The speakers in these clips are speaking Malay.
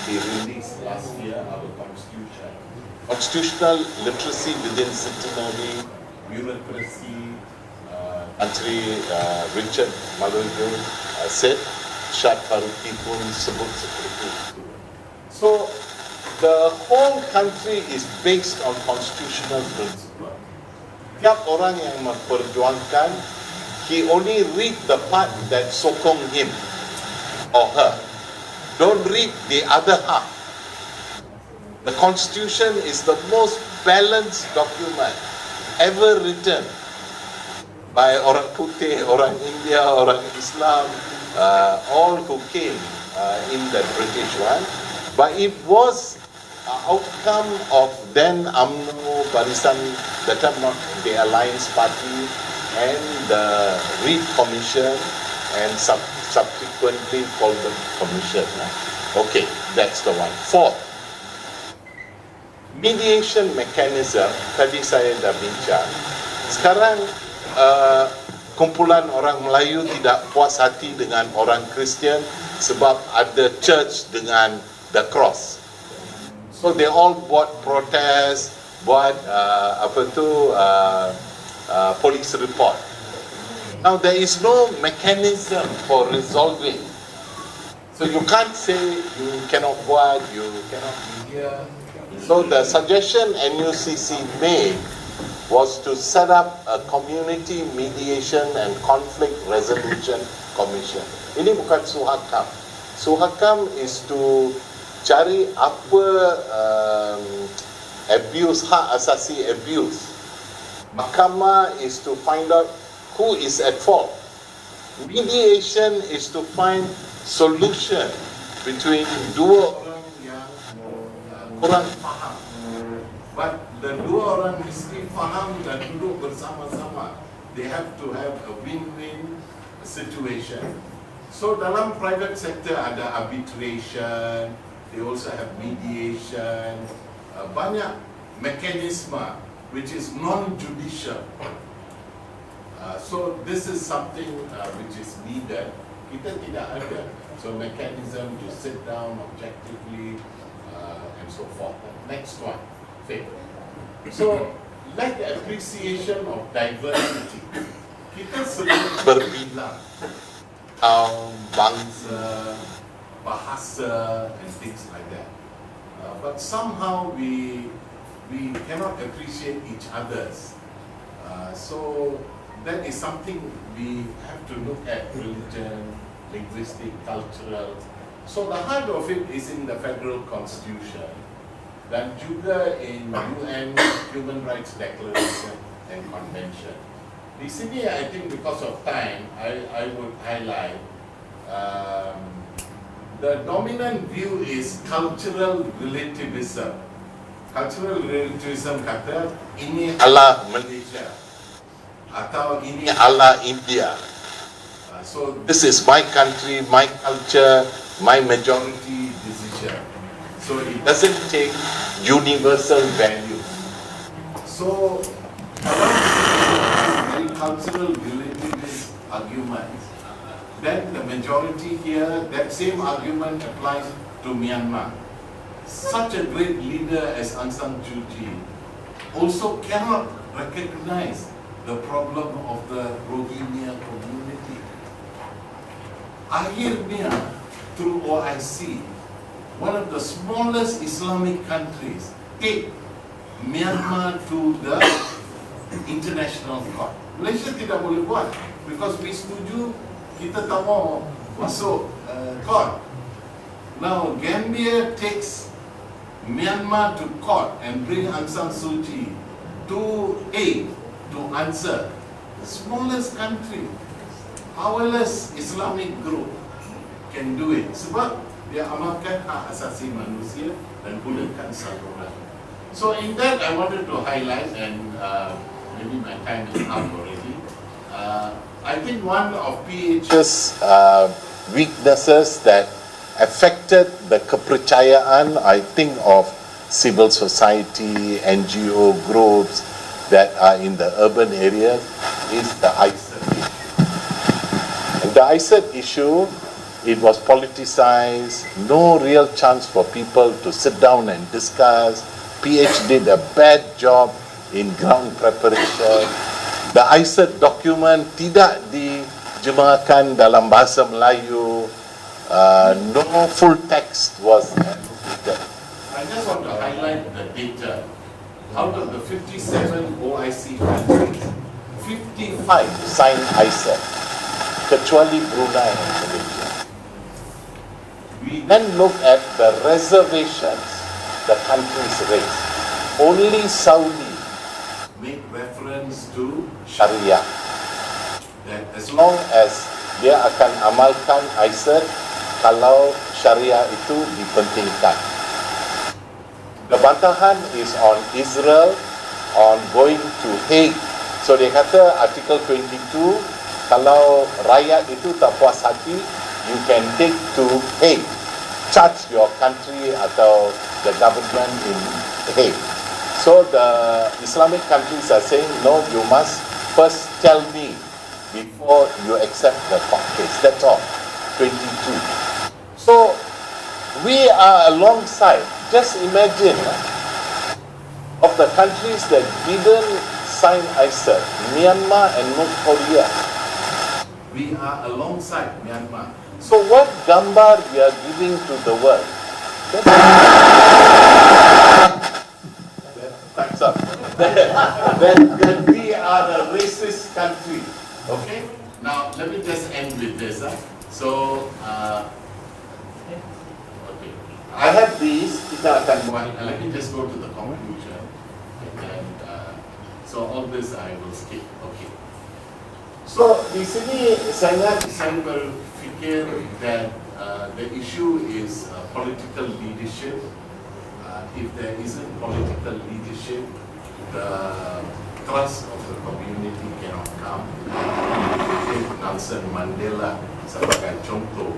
he released last year our constitution. Constitutional literacy within Centenary, Bureaucracy, Antri Richard Malungu said, Syed Faruqi pun sebut seperti itu. So, the whole country is based on constitutional principle. Tiap orang yang memperjuangkan, he only read the part that sokong him or her. Don't read the other half. The Constitution is the most balanced document ever written by orang putih, orang India, orang Islam, all who came in the British one. But it was an outcome of then UMNO, Barisan, that time not the Alliance Party, and the Reid Commission, and subsequently called the Commission. Okay, that's the one. Fourth, mediation mechanism, tadi saya dah bincang. Sekarang kumpulan orang Melayu tidak puas hati dengan orang Kristian sebab ada church dengan the cross. So they all buat protes, buat police report. Now there is no mechanism for resolving. So you can't say you cannot buat, you cannot be here. So the suggestion NUCC made was to set up a community mediation and conflict resolution commission. Ini bukan Suhakam. Suhakam is to cari apa abuse, hak asasi abuse. Mahkamah is to find out who is at fault. Mediation is to find solution between dua orang yang kurang faham. But the dua orang mesti faham dan duduk bersama-sama. They have to have a win-win situation. So dalam private sector ada arbitration, they also have mediation, banyak mekanisme which is non-judicial. So this is something which is needed. Kita tidak ada. So mechanism to sit down objectively and so forth. Next one. So, like the appreciation of diversity, kita sering berbilang kaum, bangsa, bahasa, and things like that. But somehow we cannot appreciate each other's. So that is something we have to look at: religion, linguistic, cultural. So the heart of it is in the Federal Constitution. Dan juga in UN Human Rights Declaration and Convention. Di sini, I think because of time, I would highlight the dominant view is cultural relativism. Cultural relativism kata ini ala Malaysia atau ini ala India. So this is my country, my culture, my majority decision. So it doesn't take universal values. So very cultural relativist arguments. Then the majority here, that same argument applies to Myanmar. Such a great leader as Aung San Suu Kyi also cannot recognize the problem of the Rohingya community. Akhirnya, through OIC, one of the smallest Islamic countries, take Myanmar to the international court. Malaysia tidak boleh buat because we setuju kita tak mau masuk court. Now Gambia takes Myanmar to court and bring Aung San Suu Kyi to aid, to answer. The smallest country, powerless Islamic group can do it. Sebab dia amalkan hak asasi manusia dan gunakan saluran. So in that I wanted to highlight, and maybe my time is up already. I think one of PH's weaknesses that affected the kepercayaan, I think, of civil society, NGO groups that are in the urban areas is the ISET issue. And the ISET issue it was politicized, no real chance for people to sit down and discuss. PH did a bad job in ground preparation. The ICET document tidak dijemahkan dalam bahasa Melayu. No full text was allocated. I just want to highlight the data. Out of the 57 OIC countries, 55 Signed ICET, kecuali Brunei and Malaysia. we Then look at the reservations the countries raised. Only Saudi make reference to Sharia. that as As long as dia akan amalkan ICET kalau Sharia itu dipentingkan. The bantahan is on Israel on going to Hague. So dia kata artikel 22, kalau rakyat itu tak puas hati, you can take to Hague, charge your country atau the government in Hague. So the Islamic countries are saying, no, you must first tell me before you accept the court case. That's all. 22. So we are alongside. Just imagine of the countries that didn't sign ICET, Myanmar and North Korea. we are alongside Myanmar. So what gambar we are giving to the world? Thanks up. That we are a racist country. Okay? Now, let me just end with this. So, okay. I have these. Kita akan buat. Let me just go to the conclusion. And, so, all this I will skip. Okay. So di sini saya Saya berfikir that the issue is political leadership. If there isn't political leadership, the trust of the community cannot come. Take Nelson Mandela sebagai contoh.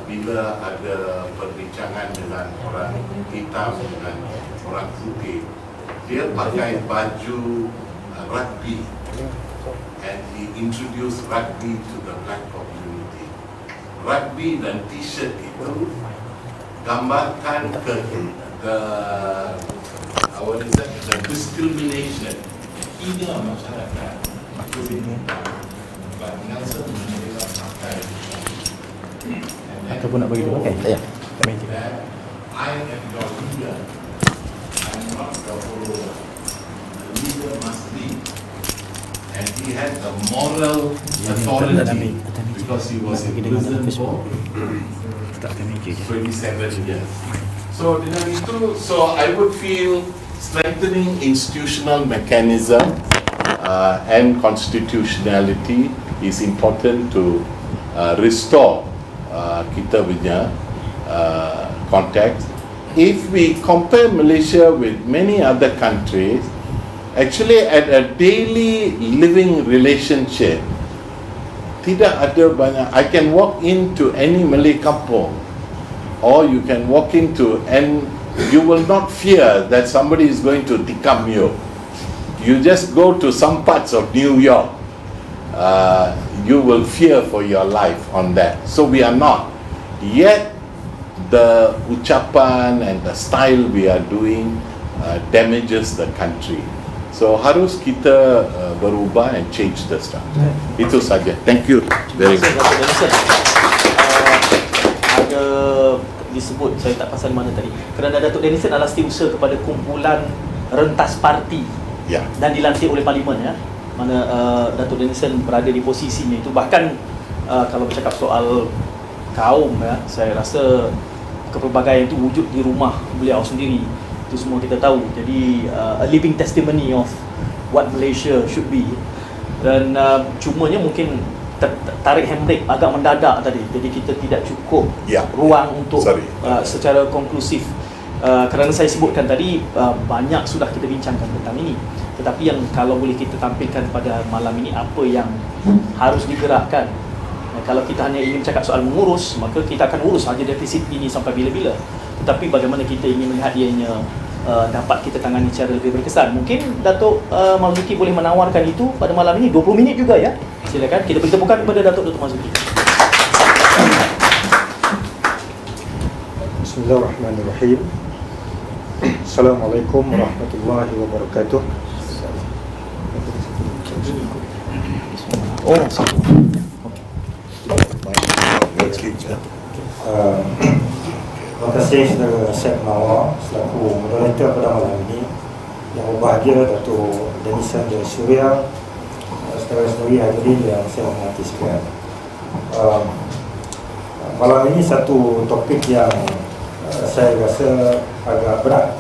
Bila ada perbincangan dengan orang hitam dengan orang putih, dia pakai baju rugby. And he introduced rugby to the black community. Rugby dan t-shirt itu gambarkan the discrimination hina masyarakat kulit hitam. But Nelson Mandela pakai Ataupun nak bagi dia pakai? Tak payah. Tak payah. that I am your leader. I'm not the follower. The leader must lead. And he had the moral authority because he was in prison for Tak akan mikir je. 27 years. So dengan itu, so I would feel strengthening institutional mechanism and constitutionality is important to restore kita punya context. If we compare Malaysia with many other countries, actually at a daily living relationship, tidak ada banyak. I can walk into any Malay kampung, or you can walk into and you will not fear that somebody is going to tikam you. You just go to some parts of New York, you will fear for your life on that. So we are not. Yet the ucapan and the style we are doing damages the country. So harus kita berubah and change the structure. Itu saja. Thank you very much. Ada disebut, saya tak pasal mana tadi, kerana Datuk Dennison adalah setiausaha kepada kumpulan rentas parti Ya. dan dilantik oleh Parlimen, ya. Mana Datuk Dennison berada di posisinya itu. Bahkan kalau bercakap soal kaum, ya, saya rasa kepelbagaian itu wujud di rumah beliau sendiri. Itu semua kita tahu. Jadi a living testimony of what Malaysia should be. Dan cumanya mungkin tarik handbrake agak mendadak tadi. Jadi kita tidak cukup Ya. ruang untuk Sorry. secara konklusif. Kerana saya sebutkan tadi, banyak sudah kita bincangkan tentang ini. Tetapi yang kalau boleh kita tampilkan pada malam ini, apa yang harus digerakkan. Kalau kita hanya ingin cakap soal mengurus, maka kita akan urus saja defisit ini sampai bila-bila. Tetapi bagaimana kita ingin melihat ianya dapat kita tangani secara lebih berkesan. Mungkin Datuk Marzuki boleh menawarkan itu pada malam ini, 20 minit juga, ya. Silakan kita beri tepukan kepada Datuk Dr. Marzuki. Bismillahirrahmanirrahim. Assalamualaikum warahmatullahi wabarakatuh. Oh, sorry. Terima kasih saudara Syed Mawar selaku moderator pada malam ini. Yang berbahagia Datuk Denisan dari Suria, saudara-saudari hadirin yang saya hormati sekalian. Malam ini satu topik yang saya rasa agak berat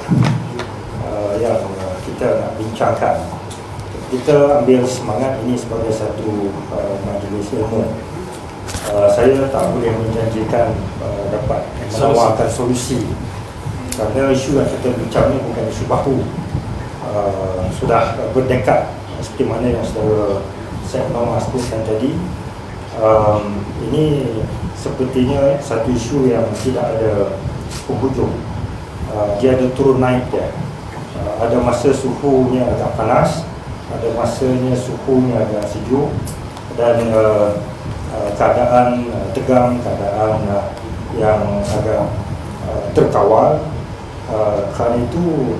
yang kita nak bincangkan. Kita ambil semangat ini sebagai satu majlis ilmu. Saya tak boleh menjanjikan dapat menawarkan solusi, kerana isu yang kita bincang ini bukan isu baru, sudah berdekad seperti mana yang saudara Syed Mawar sebutkan tadi. Ini sepertinya satu isu yang tidak ada penghujung. Dia ada turun naik dia. Ada masa suhunya agak panas, ada masanya suhunya agak sejuk, dan keadaan tegang, keadaan yang agak terkawal. Kerana itu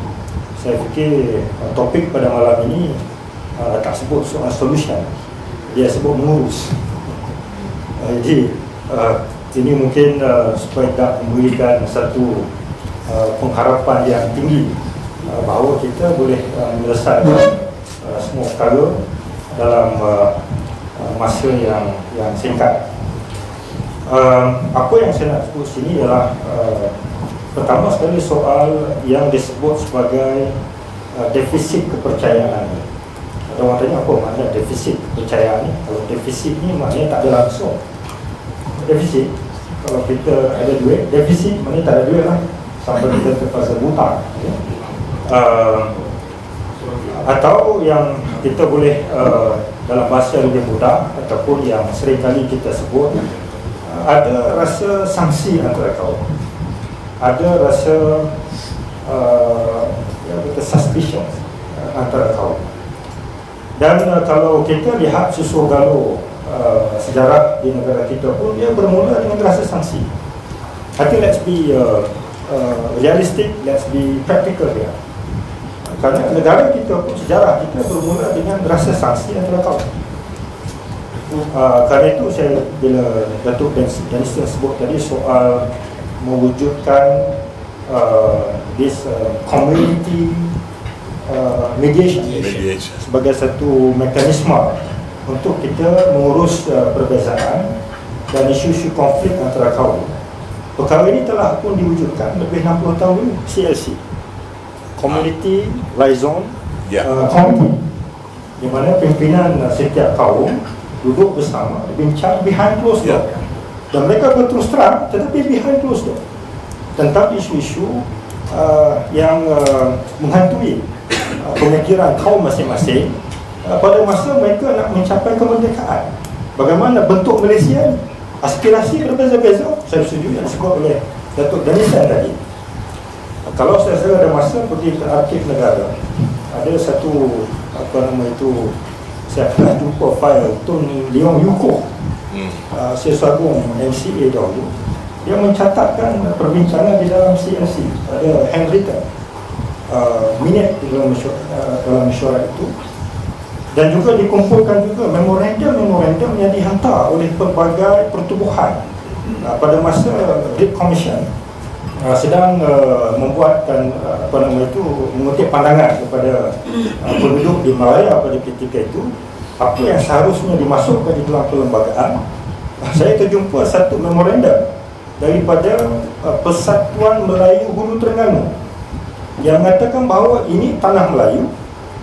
saya fikir topik pada malam ini tak sebut soal solution, dia sebut mengurus. Jadi ini mungkin supaya tak memberikan satu pengharapan yang tinggi bahawa kita boleh menyelesaikan semua perkara dalam masa yang singkat. Apa yang saya nak sebut sini ialah pertama sekali soal yang disebut sebagai defisit kepercayaan. Ada orang tanya apa makna defisit kepercayaan ni? Kalau defisit ni maknanya tak ada langsung. Defisit, kalau kita ada duit, defisit maknanya tak ada duit lah, sampai kita terpaksa hutang. Atau yang kita boleh dalam bahasa lebih mudah ataupun yang sering kali kita sebut, ada rasa sanksi antara kaum, ada rasa suspicion antara kaum. Dan kalau kita lihat susul galur sejarah di negara kita pun, dia bermula dengan rasa sanksi. I think let's be realistic, let's be practical here. Kerana negara kita pun, sejarah kita bermula dengan rasa sanksi antara kaum. Kerana itu saya, bila Datuk Denisan sebut tadi soal mewujudkan this community mediation sebagai satu mekanisme untuk kita mengurus perbezaan dan isu-isu konflik antara kaum. Perkara ini telah pun diwujudkan lebih 60 tahun dulu, CLC, Community Liaison Committee, di mana pimpinan setiap kaum duduk bersama, bincang behind closed door, dan mereka berterus terang tetapi behind closed door tentang isu-isu yang menghantui pemikiran kaum masing-masing pada masa mereka nak mencapai kemerdekaan. Bagaimana bentuk Malaysia, aspirasi berbeza-beza. Saya setuju yang disebut oleh Datuk Denisan tadi. Kalau saya ada masa pergi ke arsip negara, ada satu saya pernah jumpa file Tun Leong Yukoh, Seswagung MCA dahulu. Dia mencatatkan perbincangan di dalam CLC, ada handwritten minit di dalam mesyuarat itu, dan juga dikumpulkan juga memorandum yang dihantar oleh pelbagai pertubuhan pada masa Great Commission sedang membuatkan mengutip pandangan kepada penduduk di Malaya pada ketika itu, apa yang seharusnya dimasukkan di dalam perlembagaan. Saya terjumpa satu memorandum daripada Persatuan Melayu Hulu Terengganu yang mengatakan bahawa ini tanah Melayu,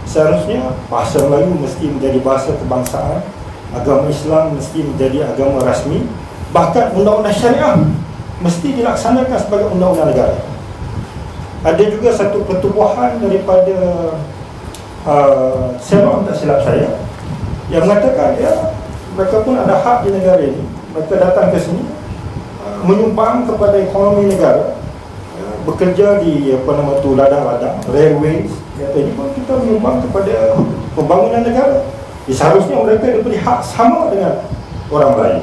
seharusnya bahasa Melayu mesti menjadi bahasa kebangsaan, agama Islam mesti menjadi agama rasmi, bahkan undang-undang syariah mesti dilaksanakan sebagai undang-undang negara. Ada juga satu pertubuhan daripada Ceylon, tak silap saya, yang mengatakan mereka pun ada hak di negara ini. Mereka datang ke sini menyumbang kepada ekonomi negara, bekerja di ladang-ladang, railways. Ini pun kita menyumbang kepada pembangunan negara. Seharusnya mereka diberi hak sama dengan orang lain.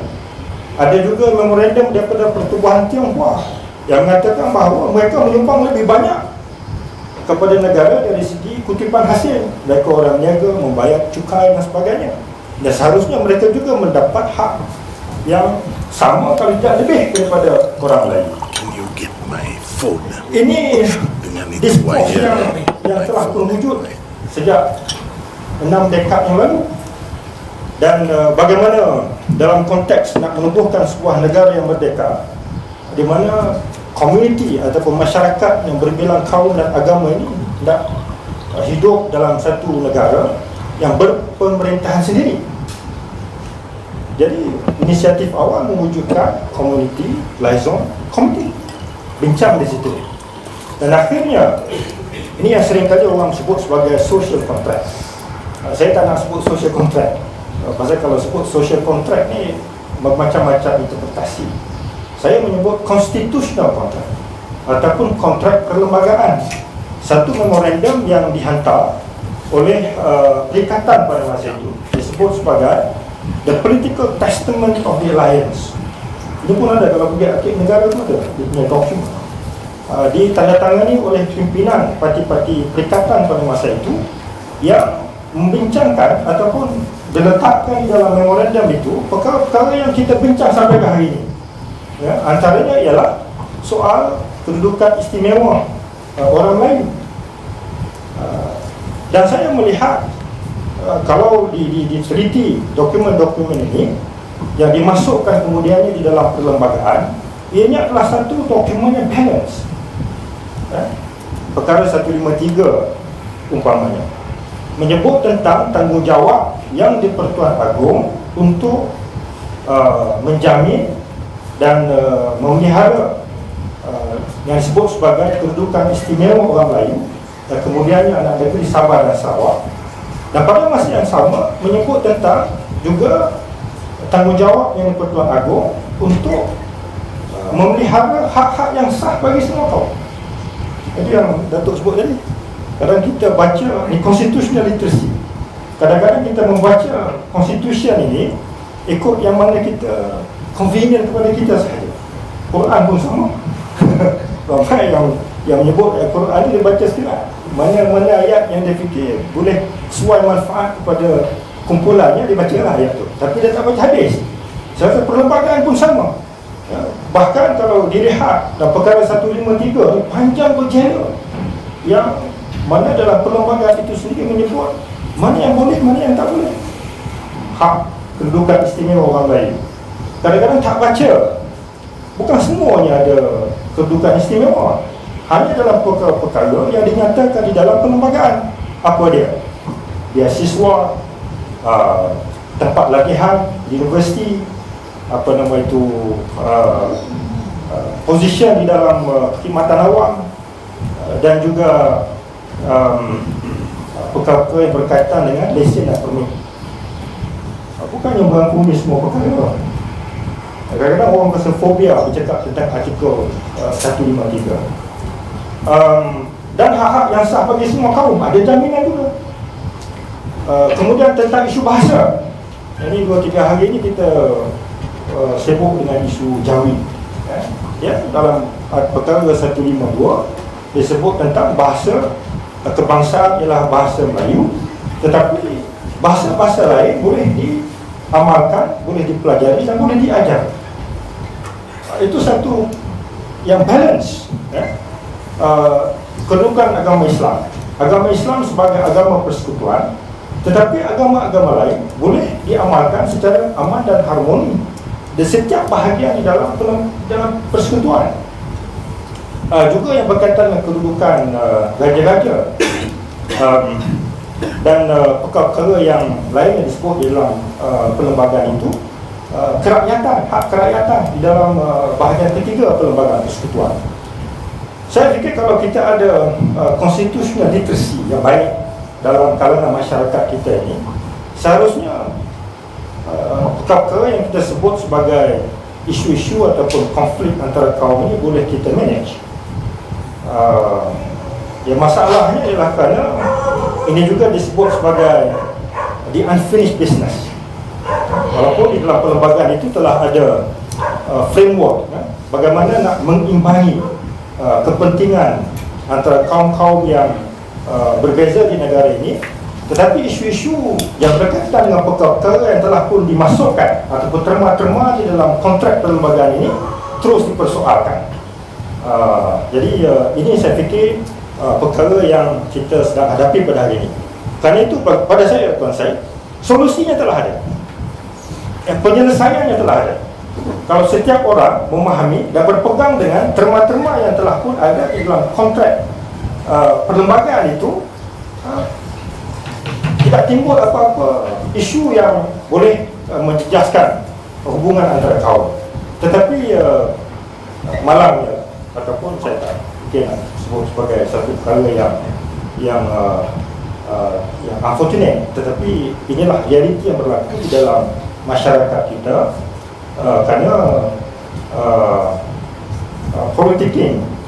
Ada juga memorandum daripada Pertubuhan Tionghoa yang mengatakan bahawa mereka menyumbang lebih banyak kepada negara dari segi kutipan hasil. Mereka orang niaga, membayar cukai dan sebagainya, dan seharusnya mereka juga mendapat hak yang sama kalau tidak lebih daripada orang lain. Can you get my phone? Ini Dengan itu diskurs wire. yang telah berwujud sejak 6 dekad yang lalu. Dan bagaimana dalam konteks nak menubuhkan sebuah negara yang merdeka, di mana komuniti ataupun masyarakat yang berbilang kaum dan agama ini nak hidup dalam satu negara yang berpemerintahan sendiri. Jadi inisiatif awal mewujudkan community liaison committee, bincang di situ. Dan akhirnya ini yang seringkali orang sebut sebagai social contract. Saya tak nak sebut social contract, pasal kalau sebut social contract ni macam-macam interpretasi. Saya menyebut constitutional contract ataupun kontrak perlembagaan. Satu memorandum yang dihantar oleh perikatan pada masa itu disebut sebagai the political testament of the alliance. Ini pun ada, kalau pergi akik negara pun ada, dia punya dokumen. Ditandatangani oleh pimpinan parti-parti perikatan pada masa itu yang membincangkan ataupun diletakkan di dalam memorandum itu perkara-perkara yang kita bincang sampai ke hari ini. Ya, antaranya ialah soal kedudukan istimewa orang lain. Dan saya melihat kalau diteliti dokumen-dokumen ini yang dimasukkan kemudiannya di dalam perlembagaan, ianya adalah satu dokumen yang balance. Perkara 153 umpamanya menyebut tentang tanggungjawab yang di-Pertuan Agong untuk menjamin dan memelihara yang disebut sebagai kedudukan istimewa orang lain, dan kemudiannya anak negeri Sabah dan Sarawak. Dan pada masa yang sama menyebut tentang juga tanggungjawab yang di-Pertuan Agong untuk memelihara hak-hak yang sah bagi semua kaum. Itu yang Datuk sebut tadi. Kadang kita baca ni constitutional literacy. Kadang-kadang kita membaca constitution ini ikut yang mana kita convenient kepada kita sahaja. Quran pun sama. Ramai yang menyebut Quran ini dia baca sekarang. Mana-mana ayat yang dia fikir boleh sesuai manfaat kepada kumpulannya, dia bacalah ayat tu. Tapi dia tak baca habis. Serta perlembagaan pun sama. Ya, bahkan kalau dilihat dalam perkara 153 ni panjang berjela yang mana dalam perlembagaan itu sendiri menyebut mana yang boleh, mana yang tak boleh. Hak kedudukan istimewa orang lain. Kadang-kadang tak baca. Bukan semuanya ada kedudukan istimewa. Hanya dalam perkara-perkara yang dinyatakan di dalam perlembagaan. Apa dia? Beasiswa, tempat latihan di universiti, apa nama itu, position di dalam khidmatan awam, dan juga perkara yang berkaitan dengan lesen dan permit. Bukan yang merangkumi semua perkara. Kadang-kadang orang rasa fobia bercakap tentang artikel 153. Dan hak-hak yang sah bagi semua kaum ada jaminan juga. Kemudian tentang isu bahasa. Ini 2-3 hari ini kita sibuk dengan isu Jawi. Ya, dalam perkara 152 disebut tentang bahasa kebangsaan ialah bahasa Melayu, tetapi bahasa-bahasa lain boleh diamalkan, boleh dipelajari dan boleh diajar. Itu satu yang balance. Kedudukan agama Islam. Agama Islam sebagai agama persekutuan, tetapi agama-agama lain boleh diamalkan secara aman dan harmoni di setiap bahagian di dalam persekutuan. Juga yang berkaitan dengan kedudukan raja-raja dan perkara-perkara yang lain yang disebut di dalam perlembagaan itu, kerakyatan, hak kerakyatan di dalam bahagian ketiga perlembagaan persekutuan. Saya fikir kalau kita ada constitutional literacy yang baik dalam kalangan masyarakat kita ini, seharusnya perkara yang kita sebut sebagai isu-isu ataupun konflik antara kaum ini boleh kita manage. Ya, masalahnya ialah kerana ini juga disebut sebagai the unfinished business. Walaupun di dalam perlembagaan itu telah ada framework, bagaimana nak mengimbangi kepentingan antara kaum-kaum yang berbeza di negara ini, tetapi isu-isu yang berkaitan dengan perkara yang telah pun dimasukkan ataupun terma-terma di dalam kontrak perlembagaan ini terus dipersoalkan. Jadi ini saya fikir perkara yang kita sedang hadapi pada hari ini. Kerana itu pada saya, tuan saya, solusinya telah ada, penyelesaiannya telah ada. Kalau setiap orang memahami dan berpegang dengan terma-terma yang telah pun ada di dalam kontrak perlembagaan itu, tidak timbul apa-apa isu yang boleh menjejaskan hubungan antara kaum. Tetapi malangnya, ataupun saya tak mungkin sebut sebagai satu perkara yang unfortunate, tetapi inilah realiti yang berlaku di dalam masyarakat kita. Kerana politik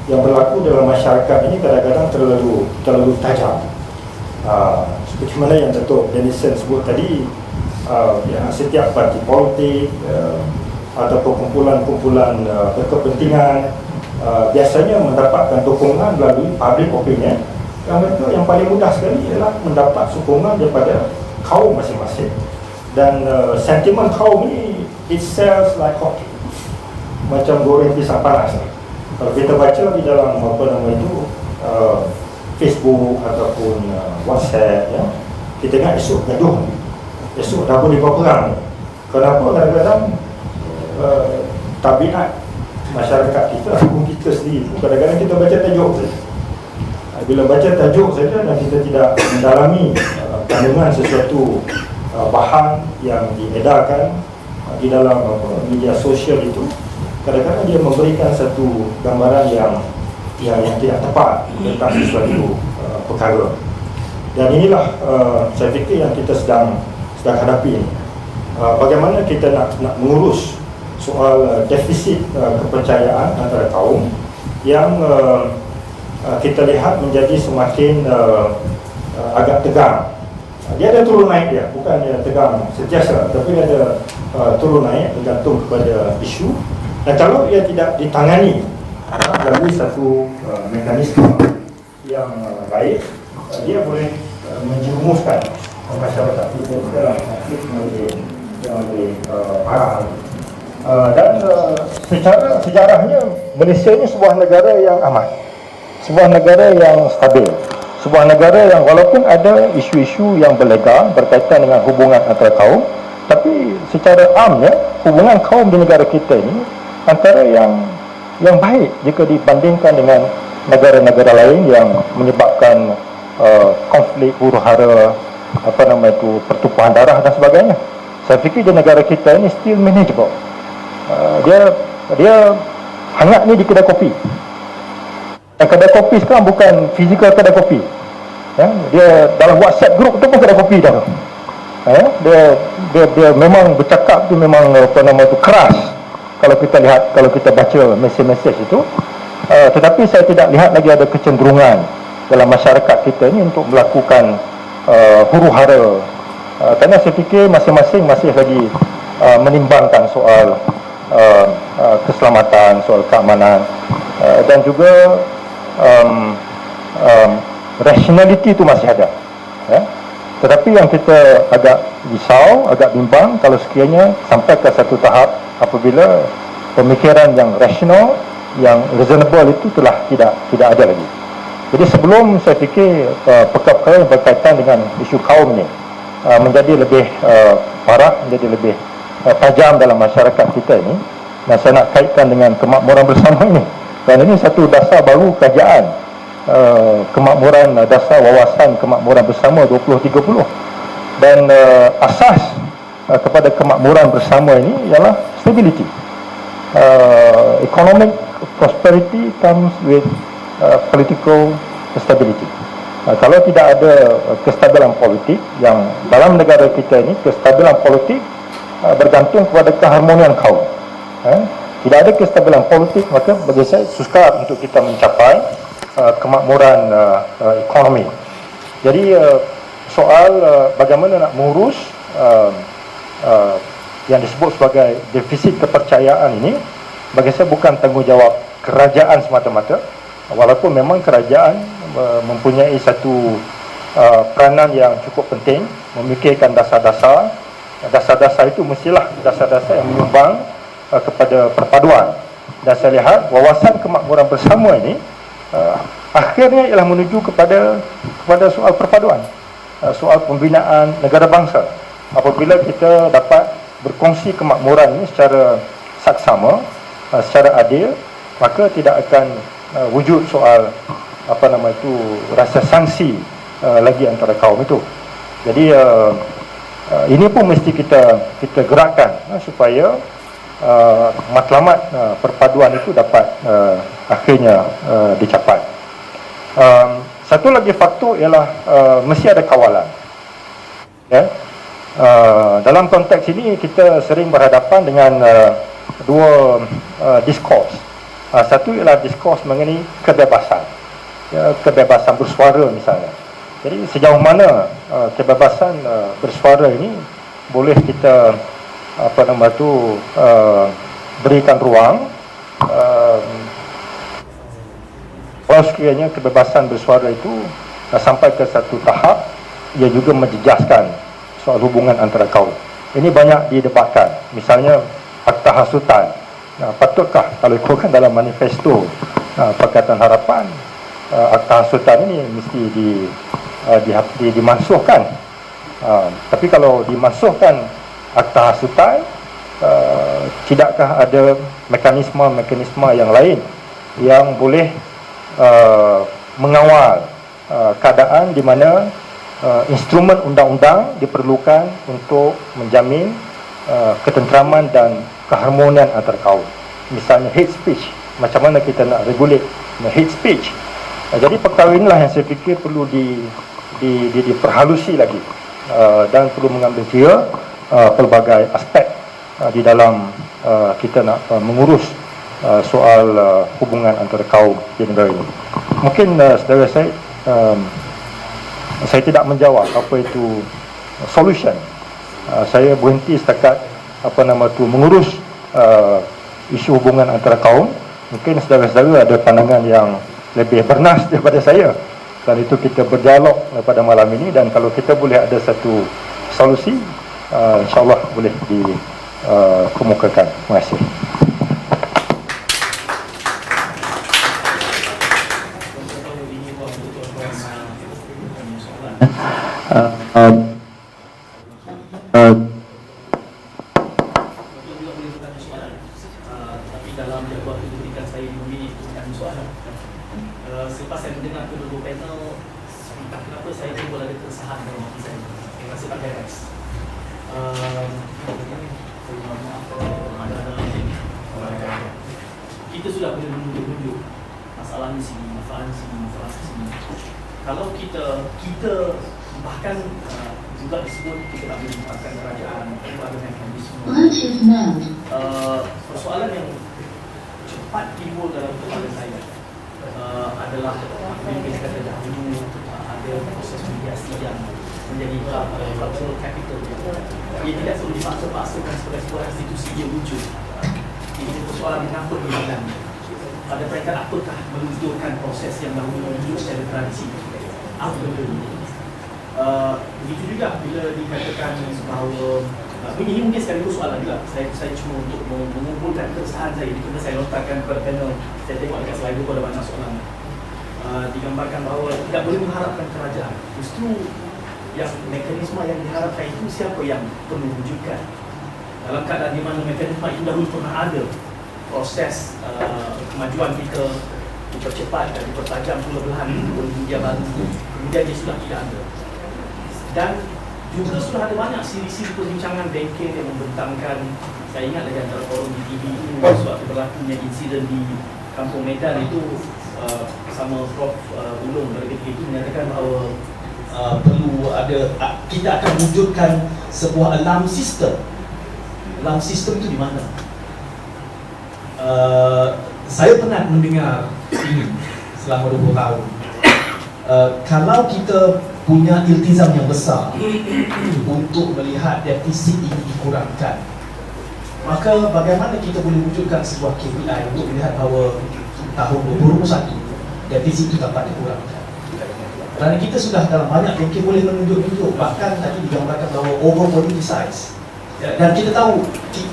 yang berlaku dalam masyarakat ini kadang-kadang terlalu tajam. Seperti mana yang Dato' Dennison sebut tadi, setiap parti politik atau kumpulan-kumpulan berkepentingan biasanya mendapatkan dukungan melalui public opinion. Mereka yang paling mudah sekali ialah mendapat sokongan daripada kaum masing-masing. Dan sentimen kaum ini, it sells like hockey, macam goreng pisang panas. Kalau kita baca di dalam Facebook ataupun WhatsApp, ya, kita ingat esok gaduh, esok dah boleh berperang. Kenapa? Kadang-kadang tabiat masyarakat kita, hukum kita sendiri pun kadang-kadang kita baca tajuk saja. Bila baca tajuk saja dan kita tidak mendalami kandungan sesuatu bahan yang diedarkan di dalam media sosial itu, kadang-kadang dia memberikan satu gambaran yang tidak tepat tentang sesuatu perkara. Dan inilah saya fikir yang kita sedang hadapi. Bagaimana kita nak mengurus soal defisit kepercayaan antara kaum yang kita lihat menjadi semakin agak tegang. Dia ada turun naik dia, bukan dia tegang sentiasa, tapi dia ada turun naik bergantung kepada isu. Dan kalau ia tidak ditangani melalui satu mekanisme yang baik, dia boleh menjerumuskan masyarakat kita dalam konflik yang lebih parah. Dan secara sejarahnya, Malaysia ini sebuah negara yang aman, sebuah negara yang stabil, sebuah negara yang walaupun ada isu-isu yang berlegar berkaitan dengan hubungan antara kaum, tapi secara amnya hubungan kaum di negara kita ini antara yang baik jika dibandingkan dengan negara-negara lain yang menyebabkan konflik, huru-hara, pertumpahan darah dan sebagainya. Saya fikir di negara kita ini still manageable. Dia hangat ni di kedai kopi. Dan kedai kopi sekarang bukan fizikal kedai kopi. Ya, dia dalam WhatsApp group tu pun kedai kopi dah. Dia memang bercakap tu memang keras. Kalau kita baca mesej-mesej itu, tetapi saya tidak lihat lagi ada kecenderungan dalam masyarakat kita ni untuk melakukan huru-hara, kerana saya fikir masing-masing masih lagi menimbangkan soal keselamatan, soal keamanan, dan juga rationality itu masih ada, ya. Tetapi yang kita agak risau, agak bimbang kalau sekiranya sampai ke satu tahap apabila pemikiran yang rasional, yang reasonable itu telah tidak ada lagi. Jadi sebelum saya fikir perkara-perkara yang berkaitan dengan isu kaum ini menjadi lebih parah, menjadi lebih tajam dalam masyarakat kita ini, dan saya nak kaitkan dengan kemakmuran bersama ini, kerana ini satu dasar baru kerajaan, kemakmuran, dasar wawasan kemakmuran bersama 2030, dan asas kepada kemakmuran bersama ini ialah stability. Economic prosperity comes with political stability. Kalau tidak ada kestabilan politik, yang dalam negara kita ini kestabilan politik bergantung kepada keharmonian kaum. Tidak ada kestabilan politik, maka bagi saya sukar untuk kita mencapai kemakmuran ekonomi. Jadi soal bagaimana nak mengurus yang disebut sebagai defisit kepercayaan ini bagi saya bukan tanggungjawab kerajaan semata-mata, walaupun memang kerajaan mempunyai satu peranan yang cukup penting memikirkan dasar-dasar. Dasar-dasar itu mestilah dasar-dasar yang menyumbang kepada perpaduan. Dan saya lihat wawasan kemakmuran bersama ini akhirnya ialah menuju kepada soal perpaduan, soal pembinaan negara bangsa. Apabila kita dapat berkongsi kemakmuran ini secara saksama, secara adil, maka tidak akan wujud soal rasa sangsi lagi antara kaum itu. Jadi ini pun mesti kita gerakkan supaya matlamat perpaduan itu dapat akhirnya dicapai. Satu lagi faktor ialah mesti ada kawalan. Ya. Dalam konteks ini kita sering berhadapan dengan dua diskurs. Satu ialah diskurs mengenai kebebasan, ya, kebebasan bersuara misalnya. Jadi sejauh mana kebebasan bersuara ini boleh kita berikan ruang kalau sekiranya kebebasan bersuara itu sampai ke satu tahap ia juga menjejaskan soal hubungan antara kaum. Ini banyak didebatkan. Misalnya Akta Hasutan. Patutkah kalau ikutkan dalam manifesto Pakatan Harapan, Akta Hasutan ini mesti dimansuhkan. Tapi kalau dimansuhkan Akta Hasutan, tidakkah ada mekanisme yang lain yang boleh mengawal keadaan di mana instrumen undang-undang diperlukan untuk menjamin ketenteraman dan keharmonian antar kaum. Misalnya hate speech, macam mana kita nak regulate hate speech. Jadi perkara inilah yang saya fikir perlu diperhalusi lagi dan perlu mengambil kira pelbagai aspek di dalam kita nak mengurus soal hubungan antara kaum di negara ini. Mungkin saudara saya tidak menjawab apa itu solution. Saya berhenti setakat mengurus isu hubungan antara kaum. Mungkin saudara-saudara ada pandangan yang lebih bernas daripada saya, dan itu kita berdialog pada malam ini, dan kalau kita boleh ada satu solusi, insyaAllah boleh dikemukakan. Terima kasih. Tapi dalam jadual itu berikan saya 2 minit untuk tanya soalan. Selepas saya mendengar kedua-dua panel, entah kenapa saya timbul ada keresahan dalam hati saya. Saya rasa tak beres. Kita sudah boleh menunjuk-nunjuk masalah ni sini, masalah ni sini, masalah sini. Kalau kita bahkan juga disebut kita tak boleh menggunakan kerajaan, itu ada mekanisme. Persoalan yang cepat timbul dalam kepala saya adalah bila kita kata dahulu ada proses mediasi yang menjadi cultural capital. Ia tidak perlu dipaksa-paksakan sebagai sebuah institusi yang wujud. Ini persoalan mengapa dibilang. Pada peringkat apakah melunturkan proses yang dahulu wujud secara tradisi? Apa benda ini? Begitu juga bila dikatakan bahawa ini mungkin sekaligus soalan juga. Saya cuma untuk mengumpulkan keresahan saya. Kerana saya lontarkan kepada panel. Saya tengok dekat slide itu ada banyak soalan. Digambarkan bahawa tidak boleh mengharapkan kerajaan. Justru yang mekanisme yang diharapkan itu siapa yang perlu wujudkan. Dalam keadaan di mana mekanisme itu dahulu pernah ada, proses kemajuan kita dipercepat dan dipertajam perlahan oleh media baru. Kemudian dia sudah tidak ada. Dan juga sudah ada banyak siri-siri perbincangan bengkel yang membentangkan. Saya ingat lagi antara forum di TV itu sewaktu berlakunya insiden di Kampung Medan itu sama Prof Ulung dari ketika itu menyatakan bahawa perlu ada, kita akan wujudkan sebuah alarm system. Alarm system itu di mana? Saya pernah mendengar ini selama 20 tahun. Kalau kita punya iltizam yang besar untuk melihat defisit ini dikurangkan, maka bagaimana kita boleh wujudkan sebuah KPI untuk melihat bahawa tahun 2021 defisit itu dapat dikurangkan? Kerana kita sudah dalam banyak mungkin boleh menunjuk-nunjuk, bahkan tadi digambarkan bahawa over politicize. Dan kita tahu,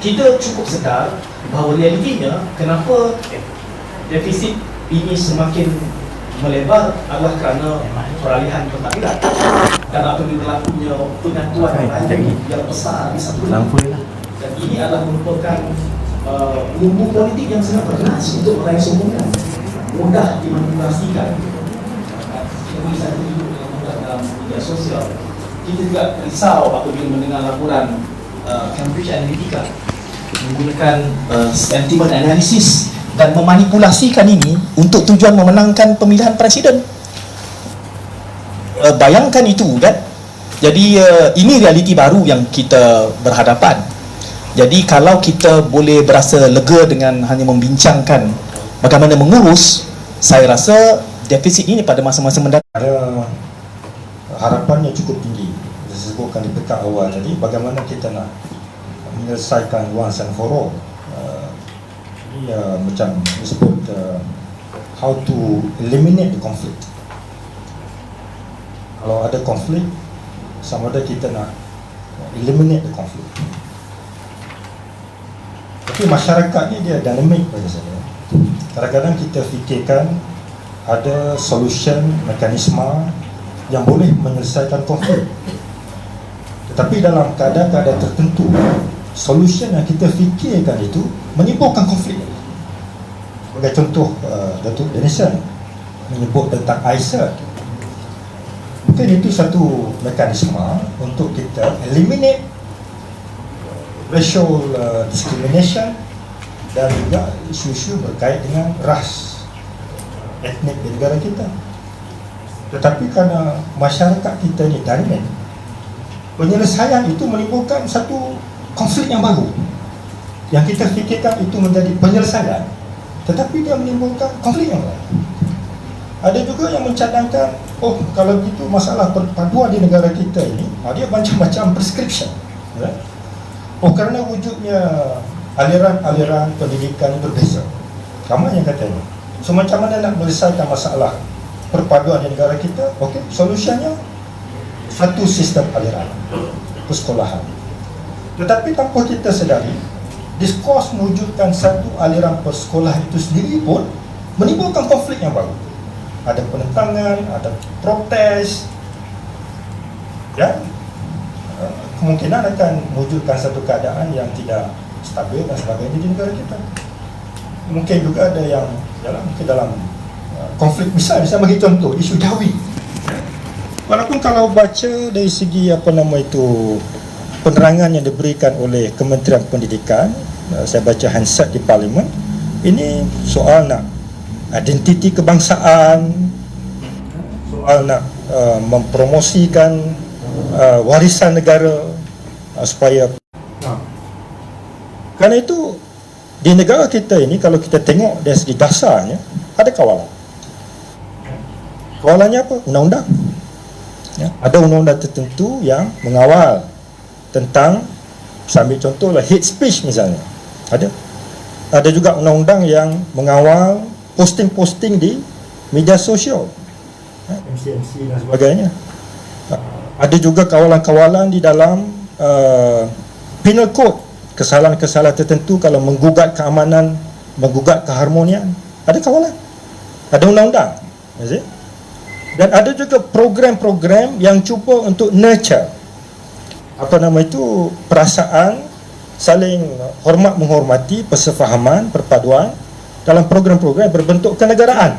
kita cukup sedar bahawa realitinya kenapa defisit ini semakin melebar adalah kerana peralihan pentadbiran. Dan apabila berlakunya penyatuan yang besar di satu negara. Dan ini adalah merupakan bumbu politik yang sangat berkeras untuk meraih sokongan, mudah dimanipulasikan. Kita boleh saja duduk dalam media sosial. Kita juga risau apabila mendengar laporan Cambridge Analytica menggunakan sentiment analysis dan memanipulasikan ini untuk tujuan memenangkan pemilihan presiden. Bayangkan itu kan. Jadi ini realiti baru yang kita berhadapan. Jadi kalau kita boleh berasa lega dengan hanya membincangkan bagaimana mengurus, saya rasa defisit ini pada masa-masa mendatang Ada harapannya cukup tinggi. Disebutkan di pekan awal tadi, bagaimana kita nak menyelesaikan once and for all. Ini macam disebut how to eliminate the conflict. Kalau ada konflik, sama ada kita nak eliminate the conflict. Tapi masyarakat ni dia dynamic bagi saya. Kadang-kadang kita fikirkan ada solution, mekanisme yang boleh menyelesaikan konflik. Tetapi dalam keadaan-keadaan tertentu, solution yang kita fikirkan itu menimbulkan konflik. Sebagai contoh, Datuk Denison menyebut tentang ISA. Mungkin itu satu mekanisme untuk kita eliminate racial discrimination dan juga isu-isu berkait dengan ras etnik di negara kita. Tetapi kerana masyarakat kita ni dynamic, penyelesaian itu menimbulkan satu konflik yang baru yang kita fikirkan itu menjadi penyelesaian, tetapi dia menimbulkan konflik yang lain. Ada juga yang mencadangkan, oh kalau begitu masalah perpaduan di negara kita ini, dia macam-macam prescription, ya? Oh kerana wujudnya aliran-aliran pendidikan berbeza. Ramai yang katanya, so macam mana nak menyelesaikan masalah perpaduan di negara kita? Okey, solusinya satu sistem aliran persekolahan. Tetapi tanpa kita sedari, diskurs mewujudkan satu aliran persekolahan itu sendiri pun menimbulkan konflik yang baru. Ada penentangan, ada protes, ya, kemungkinan akan mewujudkan satu keadaan yang tidak stabil dan sebagainya di negara kita. Mungkin juga ada yang mungkin dalam konflik, misalnya bagi contoh isu Dawi. Walaupun kalau baca dari segi penerangan yang diberikan oleh Kementerian Pendidikan, saya baca Hansard di Parlimen, ini soal nak identiti kebangsaan, soal nak mempromosikan warisan negara supaya kerana itu di negara kita ini, kalau kita tengok dari segi dasarnya, ada kawalan. Kawalannya apa? Undang-undang, ya, ada undang-undang tertentu yang mengawal tentang, saya ambil contohlah hate speech misalnya, ada juga undang-undang yang mengawal posting-posting di media sosial, MC dan sebagainya. Ada juga kawalan-kawalan di dalam penal code, kesalahan-kesalahan tertentu kalau menggugat keamanan, menggugat keharmonian, ada kawalan, ada undang-undang. Dan ada juga program-program yang cuba untuk nurture perasaan saling hormat menghormati, persefahaman, perpaduan dalam program-program berbentuk kenegaraan.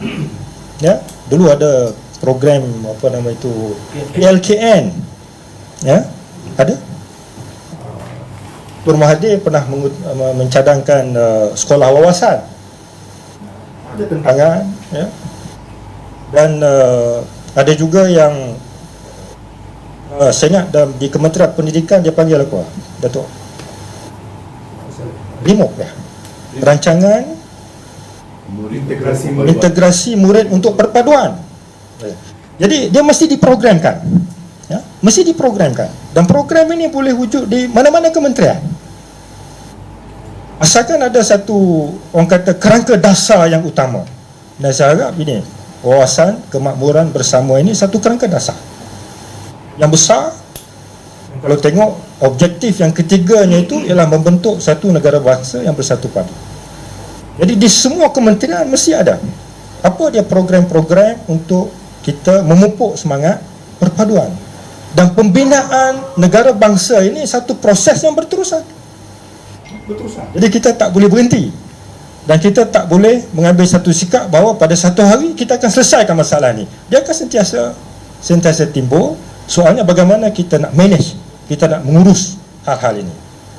Ya, dulu ada program PLKN, ya, ada. Tur Mahathir pernah mencadangkan sekolah wawasan, ada tentangan, ya. Dan ada juga yang saya ingat di Kementerian Pendidikan dia panggil apa? Datuk RIMOP, ya, rancangan integrasi murid untuk perpaduan. Jadi dia mesti diprogramkan, ya, mesti diprogramkan. Dan program ini boleh wujud di mana-mana kementerian. Asalkan ada satu, orang kata, kerangka dasar yang utama. Dan saya harap ini, wawasan kemakmuran bersama ini satu kerangka dasar yang besar. Kalau tengok objektif yang ketiganya itu ialah membentuk satu negara bangsa yang bersatu padu. Jadi di semua kementerian mesti ada apa dia program-program untuk kita memupuk semangat perpaduan. Dan pembinaan negara bangsa ini satu proses yang berterusan. Jadi kita tak boleh berhenti. Dan kita tak boleh mengambil satu sikap bahawa pada satu hari kita akan selesaikan masalah ni. Dia akan sentiasa timbul. Soalnya bagaimana kita nak manage, kita nak mengurus hal-hal ini.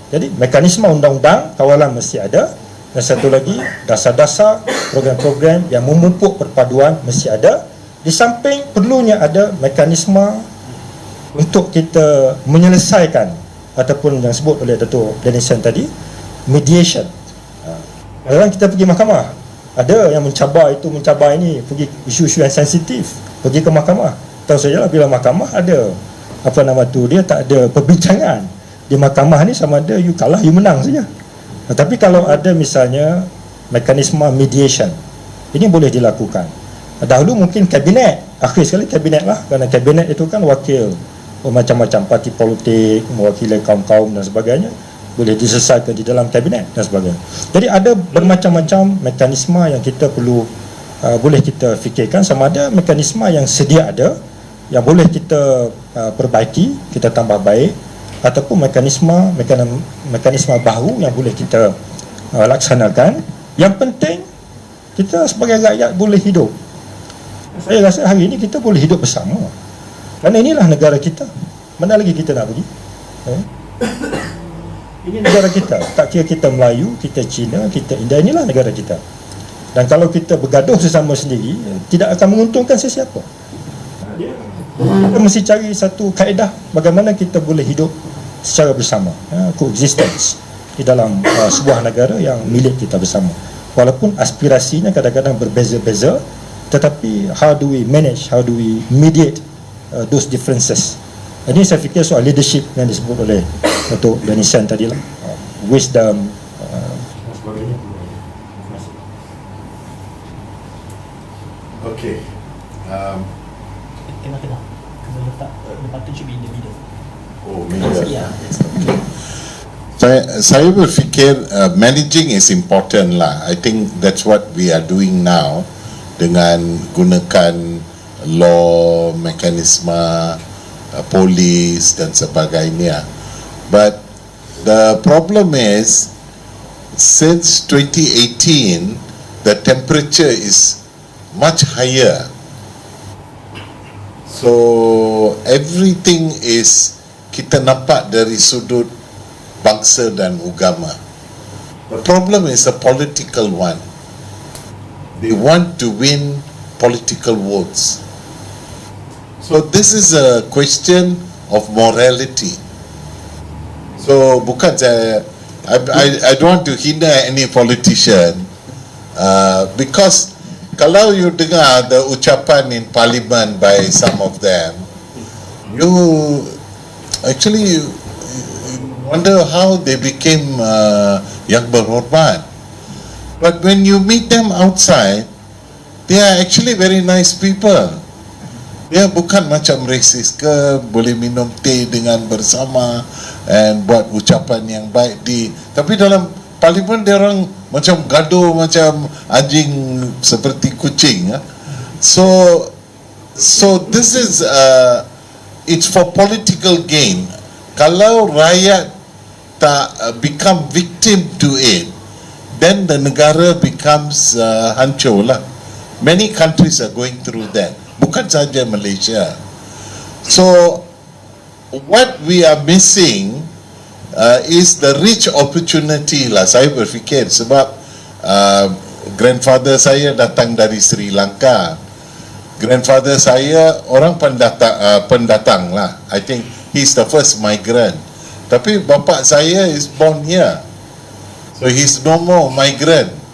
Jadi mekanisme undang-undang kawalan mesti ada. Dan satu lagi, dasar-dasar program-program yang memupuk perpaduan mesti ada. Di samping perlunya ada mekanisme untuk kita menyelesaikan ataupun yang sebut oleh Dato' Danisan tadi, mediation. Kadang-kadang kita pergi mahkamah, ada yang mencabar ini, pergi isu-isu yang sensitif, pergi ke mahkamah. Tahu sajalah bila mahkamah ada dia tak ada perbincangan di mahkamah ni, sama ada you kalah you menang saja. Tapi kalau ada misalnya mekanisme mediation, ini boleh dilakukan. Dahulu mungkin kabinet, akhir sekali kabinet lah, kerana kabinet itu kan wakil macam-macam parti politik, mewakili kaum-kaum dan sebagainya, boleh diselesaikan di dalam kabinet dan sebagainya. Jadi ada bermacam-macam mekanisme yang kita perlu boleh kita fikirkan, sama ada mekanisme yang sedia ada yang boleh kita perbaiki, kita tambah baik, ataupun mekanisme baru yang boleh kita laksanakan. Yang penting kita sebagai rakyat boleh hidup. Saya rasa hari ini kita boleh hidup bersama, kerana inilah negara kita. Mana lagi kita nak pergi? Ini negara kita. Tak kira kita Melayu, kita Cina, kita India, inilah negara kita. Dan kalau kita bergaduh sesama sendiri, tidak akan menguntungkan sesiapa. Kita mesti cari satu kaedah bagaimana kita boleh hidup secara bersama, coexistence di dalam sebuah negara yang milik kita bersama. Walaupun aspirasinya kadang-kadang berbeza-beza, tetapi how do we manage, how do we mediate those differences. Ini saya fikir soal leadership yang disebut oleh Dato' Danisan tadi lah, wisdom dan sebagainya. Okay. Kena letak the button should be in the middle. Oh, maybe. Yeah. Saya berfikir managing is important lah. I think that's what we are doing now dengan gunakan law, mekanisme, polis dan sebagainya. But the problem is, since 2018, the temperature is much higher. So everything is kita nampak dari sudut bangsa dan agama. The problem is a political one. They want to win political votes. So this is a question of morality. So bukan I don't want to hinder any politician, because kalau you dengar the ucapan in parliament by some of them, you actually wonder how they became yang berhormat. But when you meet them outside, they are actually very nice people. Dia bukan macam racist ke, boleh minum teh dengan bersama and buat ucapan yang baik tapi dalam parlimen dia orang macam gaduh, macam anjing seperti kucing. So this is it's for political gain. Kalau rakyat tak become victim to it, then the negara becomes hancur lah. Many countries are going through that, bukan saja Malaysia. So what we are missing is the rich opportunity lah. Saya berfikir sebab grandfather saya datang dari Sri Lanka. Grandfather saya orang pendatang lah. I think he's the first migrant. Tapi bapa saya is born here, so he's no more migrant.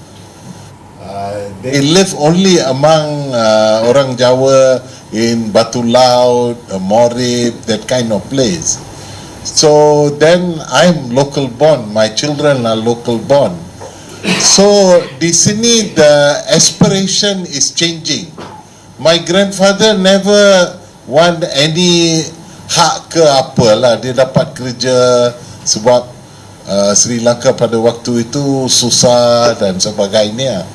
They live only among orang Jawa in Batu Laut, Morib, that kind of place. So then I'm local born, my children are local born. So di sini the aspiration is changing. My grandfather never want any hak ke apalah, dia dapat kerja sebab Sri Lanka pada waktu itu susah dan sebagainya.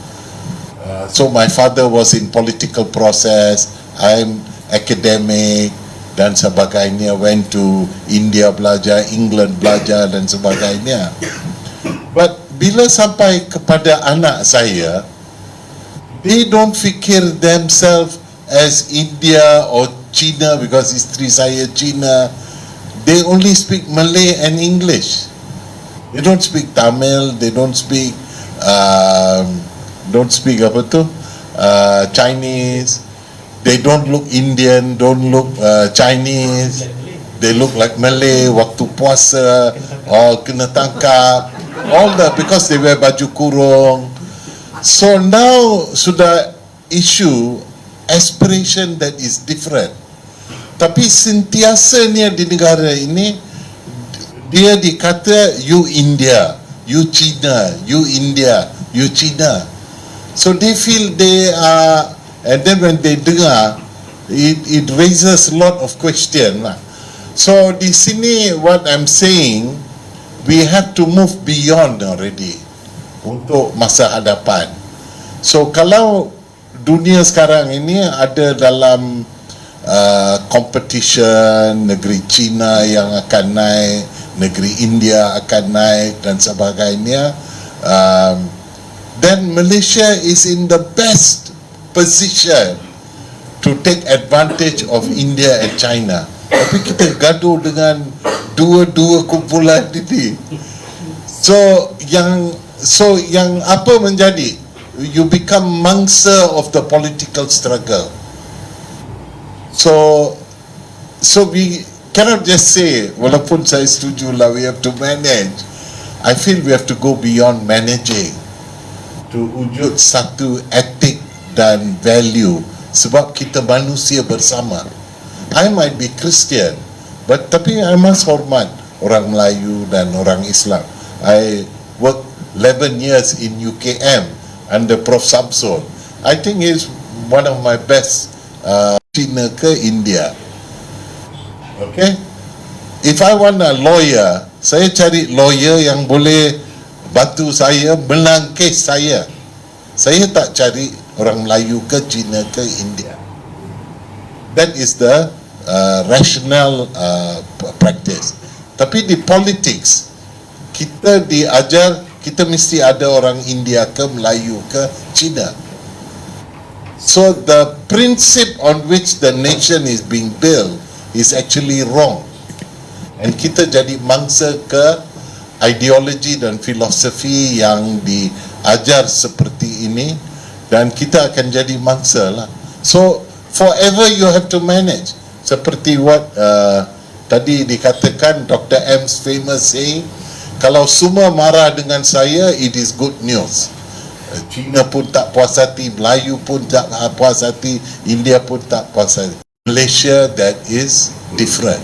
So my father was in political process, I'm academic dan sebagainya, went to India belajar, England belajar dan sebagainya. But bila sampai kepada anak saya, they don't fikir themselves as India or China because isteri saya Cina. They only speak Malay and English. They don't speak Tamil, they don't speak apa tu, Chinese. They don't look Indian, don't look Chinese. They look like Malay. Waktu puasa, all kena tangkap. All that because they wear baju kurung. So now sudah issue aspiration that is different. Tapi sentiasanya di negara ini dia dikata you India, you China, you India, you China. So they feel they are, and then when they dengar, it raises a lot of question lah. So di sini what I'm saying, we have to move beyond already untuk masa hadapan. So kalau dunia sekarang ini ada dalam competition, negeri China yang akan naik, negeri India akan naik dan sebagainya, then Malaysia is in the best position to take advantage of India and China. Tapi kita gaduh dengan dua-dua kumpulan ini. So yang apa menjadi? You become mangsa of the political struggle. So we cannot just say, walaupun saya setuju lah, we have to manage. I feel we have to go beyond managing to wujud satu etik dan value, sebab kita manusia bersama. I might be Christian, but tapi I must hormat orang Melayu dan orang Islam. I worked 11 years in UKM under Prof. Samsul. I think he's one of my best China ke India. Okay? If I want a lawyer, saya cari lawyer yang boleh bantu saya, menang kes saya. Saya tak cari orang Melayu ke China ke India. That is the rational practice. Tapi di politics, kita diajar kita mesti ada orang India ke Melayu ke China. So the principle on which the nation is being built is actually wrong. And kita jadi mangsa ke ideologi dan filosofi yang diajar seperti ini, dan kita akan jadi mangsa lah. So forever you have to manage. Seperti what tadi dikatakan Dr. M's famous saying, kalau semua marah dengan saya, it is good news. China pun tak puas hati, Melayu pun tak puas hati, India pun tak puas hati. Malaysia, that is different.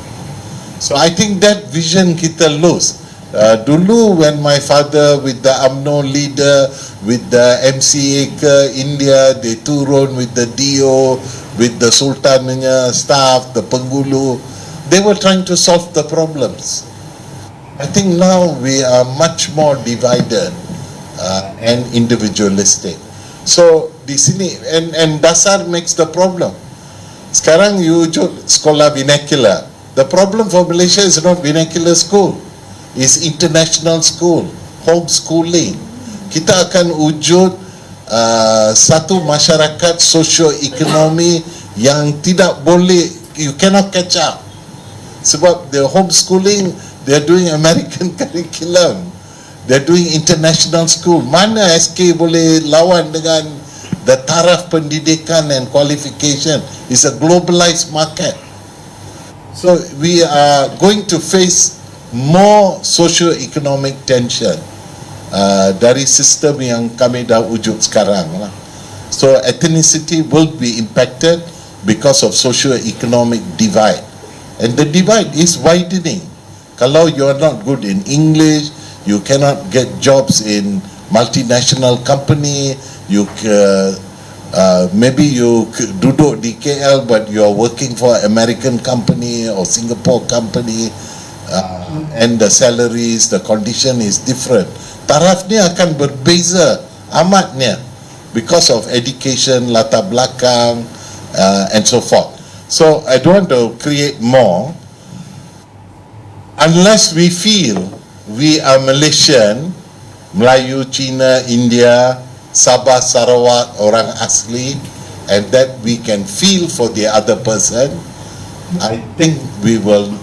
So I think that vision kita lose. Dulu when my father with the UMNO leader, with the MCA ke India, they turun with the DO, with the Sultannya staff, the penghulu, they were trying to solve the problems. I think now we are much more divided and individualistic. So di sini, and dasar makes the problem. Sekarang you wujud sekolah vernacular. The problem for Malaysia is not vernacular school, is international school, homeschooling. Kita akan wujud satu masyarakat socio-ekonomi yang tidak boleh, you cannot catch up. Sebab the homeschooling, they are doing American curriculum, they are doing international school. Mana SK boleh lawan dengan the taraf pendidikan and qualification? It's a globalized market. So we are going to face more socio-economic tension dari sistem yang kami dah wujud sekarang lah. So ethnicity will be impacted because of socio-economic divide, and the divide is widening. Kalau you're not good in English, you cannot get jobs in multinational company. Maybe you duduk di KL but you're working for American company or Singapore company, and the salaries, the condition is different. Taraf ni akan berbeza amatnya because of education, latar belakang, and so forth. So I don't want to create more unless we feel we are Malaysian, Melayu, Cina, India, Sabah, Sarawak, orang asli, and that we can feel for the other person. I think we will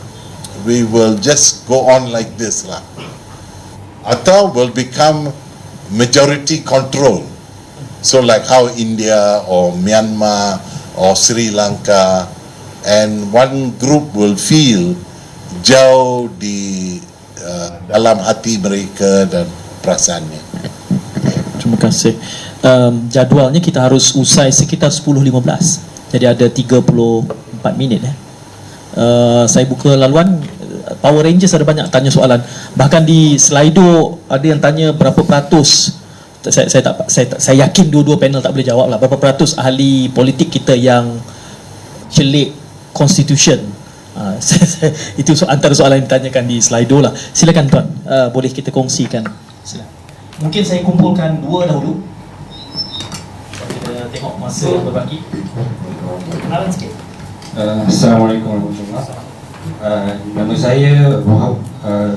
just go on like this lah. Atau will become majority control. So like how India or Myanmar or Sri Lanka, and one group will feel jauh di dalam hati mereka dan perasaannya. Terima kasih. Jadualnya kita harus usai sekitar 10.15. Jadi ada 34 minit. Saya buka laluan. Power Rangers ada banyak tanya soalan. Bahkan di Slido ada yang tanya berapa peratus. Saya yakin dua-dua panel tak boleh jawab lah. Berapa peratus ahli politik kita yang celik Constitution. Itu antara soalan yang ditanyakan di Slido lah. Silakan tuan, boleh kita kongsikan. Silakan. Mungkin saya kumpulkan dua dahulu. Kita tengok masa yang berbagi. Kenalan sikit. Assalamualaikum warahmatullahi wabarakatuh. Nama saya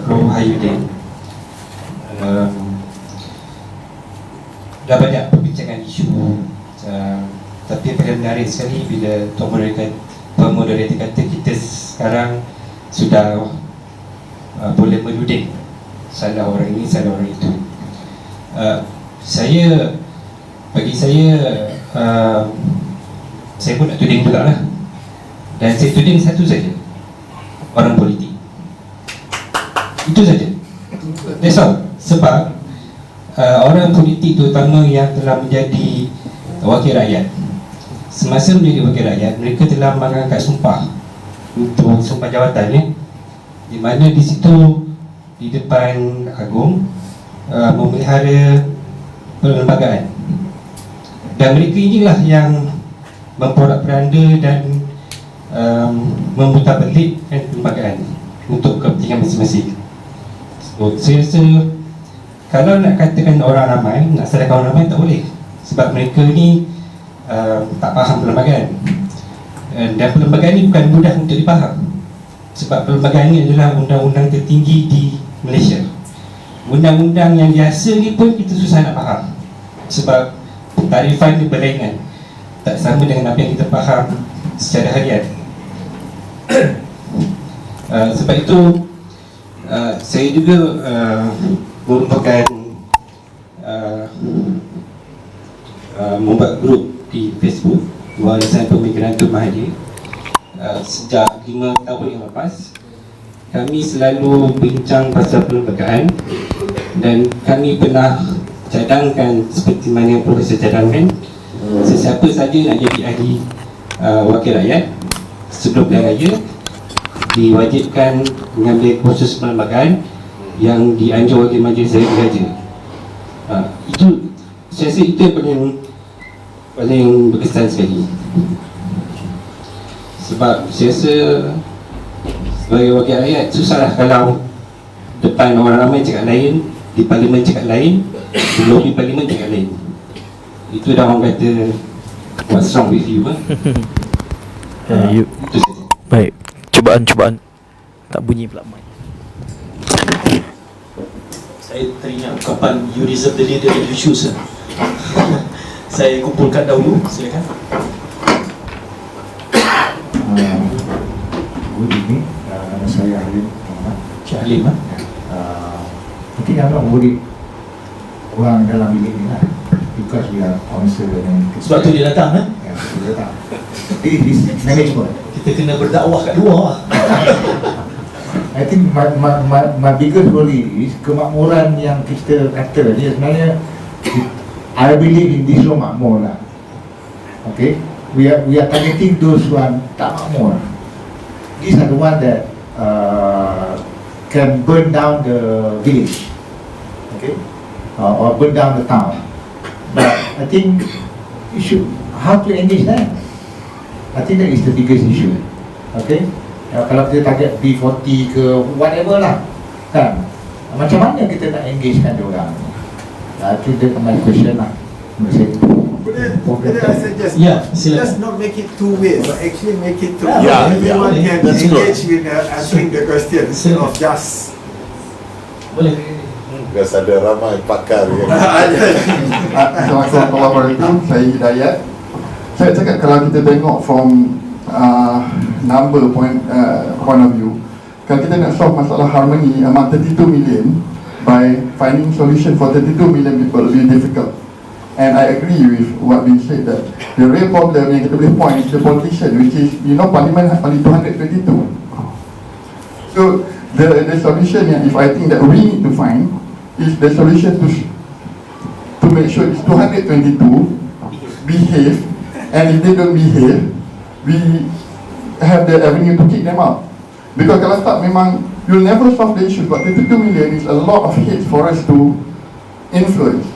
Rohayuddin. Dah banyak perbincangan isu, tapi paling menarik sekali bila pemoderator kata kita sekarang sudah boleh menuding salah orang ini, salah orang itu. Bagi saya pun nak tuding juga lah. Dan saya tuding satu saja, orang politik. Itu saja. That's all. Sebab orang politik terutama yang telah menjadi wakil rakyat, semasa menjadi wakil rakyat, mereka telah mengangkat sumpah untuk sumpah jawatan, di mana di situ di depan agung memelihara perlembagaan, dan mereka inilah yang memporak-peranda dan memutarbalikkan perlembagaan untuk kepentingan masing-masing. So, saya rasa kalau nak katakan orang ramai, nak salahkan orang ramai tak boleh, sebab mereka ni tak faham perlembagaan, dan perlembagaan ni bukan mudah untuk dipaham, sebab perlembagaan ni adalah undang-undang tertinggi di Malaysia. Undang-undang yang biasa ni pun kita susah nak faham, sebab tarifan ni berlainan, tak sama dengan apa yang kita faham secara harian. Sebab itu saya juga merupakan membuat grup di Facebook Warisan Pemikiran Tun Mahathir. Sejak 5 tahun yang lepas, kami selalu bincang pasal perlembagaan, dan kami pernah cadangkan seperti mana yang Profesor cadangkan, sesiapa saja nak jadi ahli wakil rakyat sebelum pilihan raya diwajibkan mengambil kursus perlembagaan yang dianjur oleh Majlis Zahid Raja. Itu saya rasa itu yang paling berkesan sekali, sebab saya rasa sebagai wakil rakyat susahlah kalau depan orang ramai cakap lain, di parlimen cakap lain, di lobi parlimen cakap lain. Itu dah orang kata what's wrong with you, itu saja. Baik, cubaan tak bunyi pula mic. Saya teringat ucapan you deserve the leader that you choose. Saya kumpulkan dahulu, silakan. Good evening, saya Halim Muhammad. Cik Halim, Mungkin yang nak murid orang dalam bilik ni lah, because we are counsel and sebab tu dia datang, ya, dia datang. This management. kita kena berdakwah kat luar. I think my biggest worry is kemakmuran yang kita kata ni sebenarnya, I believe in this law makmur lah. Okay, we are targeting those who are tak makmur. These are the one that can burn down the village, okay, or burn down the town. But I think you should how to engage them. I think that is the biggest issue. Okay, kalau kita target B40 ke whatever lah, kan? Macam mana kita nak engagekan dia orang? Itu dia my question lah. Boleh I suggest, just not make it two ways, but actually make it two ways. Everyone can That's engage with answering the question instead of just. Boleh. Biasa ada ramai pakar yang Assalamualaikum warahmatullahi wabarakatuh. Saya Hidayat. Saya cakap kalau kita tengok from number point of view, kalau kita nak solve masalah harmony among 32 million by finding solution for 32 million people will be difficult. And I agree with what being said that the real problem yang kita boleh point is the politician, which is, you know, parliament only 222. So the solution yang if I think that we need to find is the solution to make sure it's 222 behave, and if they don't behave, we have the avenue to kick them out. Because kalau tak, memang you'll never solve the issue. But 32 million is a lot of hate for us to influence.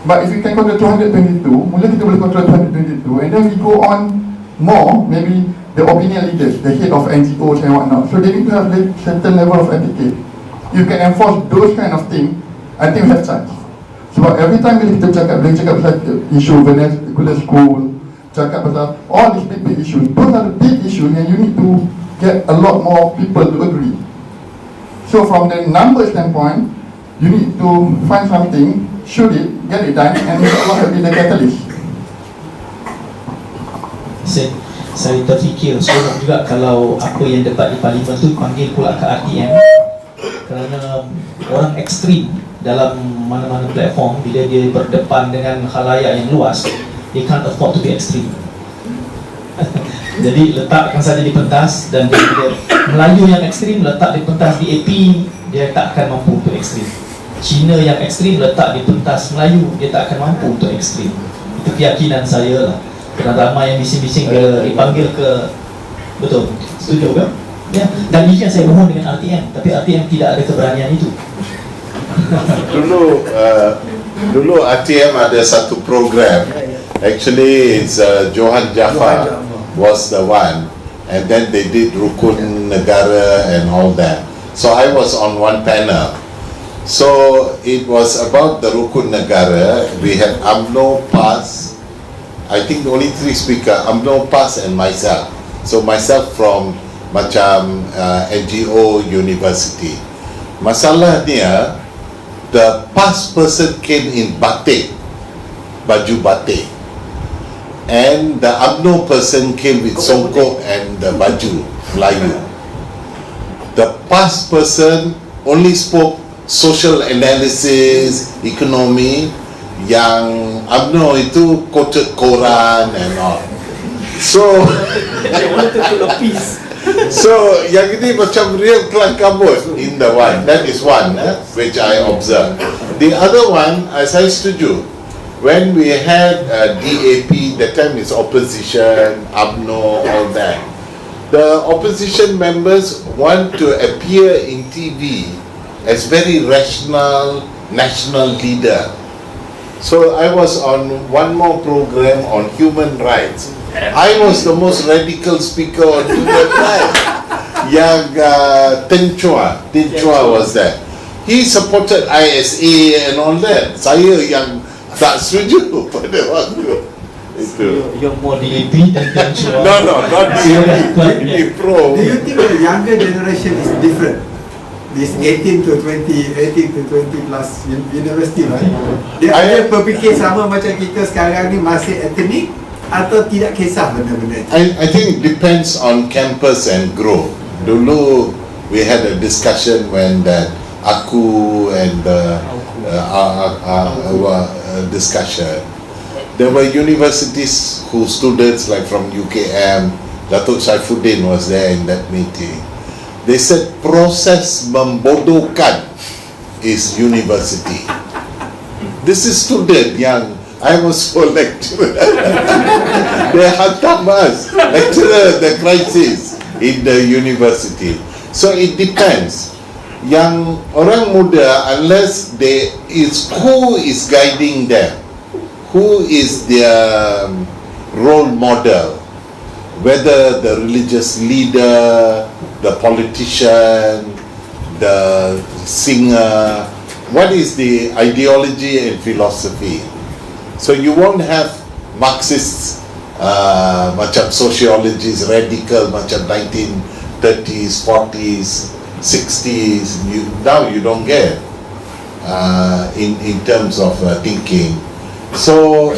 But if we can control 222, mula kita boleh control 222, and then we go on more, maybe the opinion leaders, the head of NGOs and whatnot. So they need to have a certain level of etiquette. You can enforce those kind of things, I think we have chance. Sebab every time bila kita boleh cakap pasal isu vernacular school, cakap pasal all these big issues, those are the big issues and you need to get a lot more people to agree. So from the number standpoint, you need to find something, shoot it, get it done, and insyaAllah will be the catalyst. Saya terfikir seronok juga kalau apa yang debat di parlimen tu panggil pula ke RTM, kerana orang ekstrim dalam mana-mana platform, bila dia berdepan dengan khalayak yang luas, they can't afford to be extreme. Jadi letakkan saja di pentas, dan bila Melayu yang ekstrim letak di pentas di AP, dia tak akan mampu untuk ekstrim. Cina yang ekstrim letak di pentas Melayu, dia tak akan mampu untuk ekstrim. Itu keyakinan saya lah. Kerana ramai yang bising-bising dia dipanggil ke, betul, setuju kan? Ya. Dan ini yang saya mohon dengan RTM, tapi RTM tidak ada keberanian itu. Dulu RTM ada satu program. Actually, it's Johan Jafar was the one, and then they did Rukun Negara and all that. So I was on one panel. So it was about the Rukun Negara. We had UMNO, PAS, I think only 3 speakers, UMNO, PAS and myself. So myself from macam NGO University. Masalahnya, the PAS person came in batik, baju batik, and the UMNO person came with songkok and the baju Melayu. The PAS person only spoke social analysis, economy, yang UMNO itu quoted Quran and all. So so yang ini macam real kelang kabut in the one. That is one which I observed. The other one, as I setuju, when we had DAP, that time is opposition, UMNO, all that. The opposition members want to appear in TV as very rational national leader. So I was on one more program on human rights. I was the most radical speaker on human rights. Yang Tin Chua was there. He supported ISA and all that. Saya yang tak setuju pada waktu itu. You're more DAP than Tin Chua. No, not DAP. Pro. Do you think the younger generation is different? This 18 to 20 plus university, right? Dia ada berfikir sama macam kita sekarang ni, masih ethnic atau tidak kisah benda-benda itu? I think it depends on campus and growth. Dulu we had a discussion when that Aku and the discussion. There were universities whose students, like from UKM, Datuk Saifuddin was there in that meeting. They said proses membodohkan is university. This is student yang I was for lecturer. They hantam us, lecturer, the crisis in the university. So it depends. yang orang muda, unless they is who is guiding them, who is their role model, whether the religious leader, the politician, the singer, what is the ideology and philosophy. So you won't have Marxists, macam sociologists, radical, macam 1930s, 40s, 60s. Now you don't get in terms of thinking. So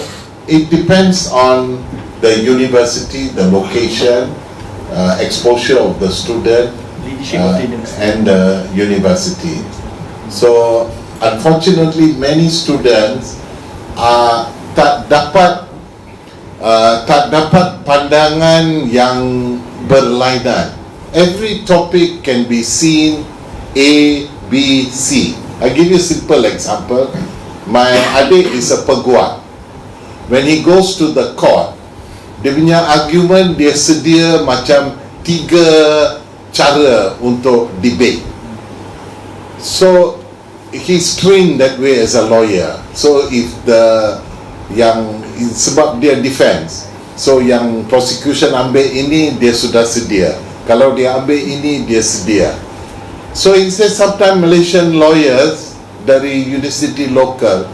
it depends on the university, the location, exposure of the student, and the university. So unfortunately, many students tak dapat pandangan yang berlainan. Every topic can be seen A, B, C. I give you a simple example. My adik is a peguam. When he goes to the court, dia punya argument, dia sedia macam 3 cara untuk debate. So he's trained that way as a lawyer. So if sebab dia defense, so yang prosecution ambil ini, dia sudah sedia. Kalau dia ambil ini, dia sedia. So instead, sometimes Malaysian lawyers dari university local,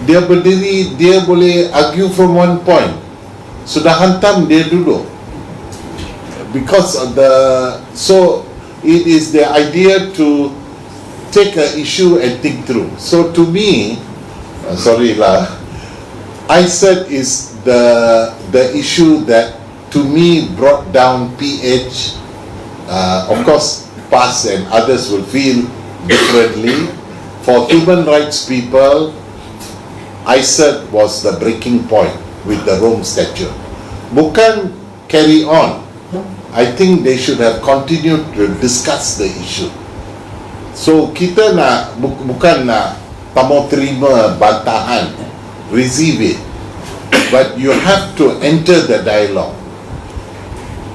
dia berdiri, dia boleh argue from one point, sudah hantam dia duduk. Because of so it is the idea to take an issue and think through. So to me, sorry lah, ICET is the issue that to me brought down PH. Of course, PAS and others will feel differently. For human rights people, ICET was the breaking point with the Rome Statute. Bukan carry on. I think they should have continued to discuss the issue. So kita bukan nak tamu terima bantahan, receive it, but you have to enter the dialogue.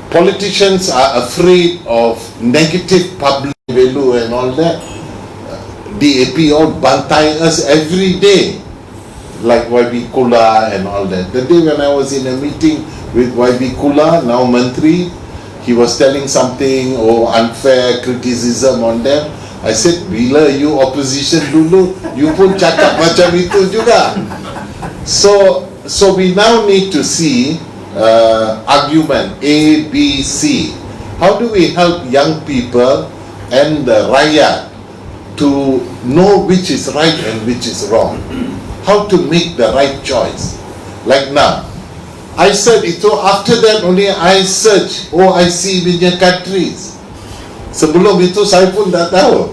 Politicians are afraid of negative public value and all that. DAP all bantai us every day, like YB Kula and all that. The day when I was in a meeting with YB Kula, now Menteri, he was telling something, unfair criticism on them. I said, bila you opposition dulu, you pun cakap macam itu juga. So we now need to see argument A, B, C. How do we help young people and the rakyat to know which is right and which is wrong? How to make the right choice? Like now, I said itu, after that only I search OIC punya countries. Sebelum itu saya pun tak tahu.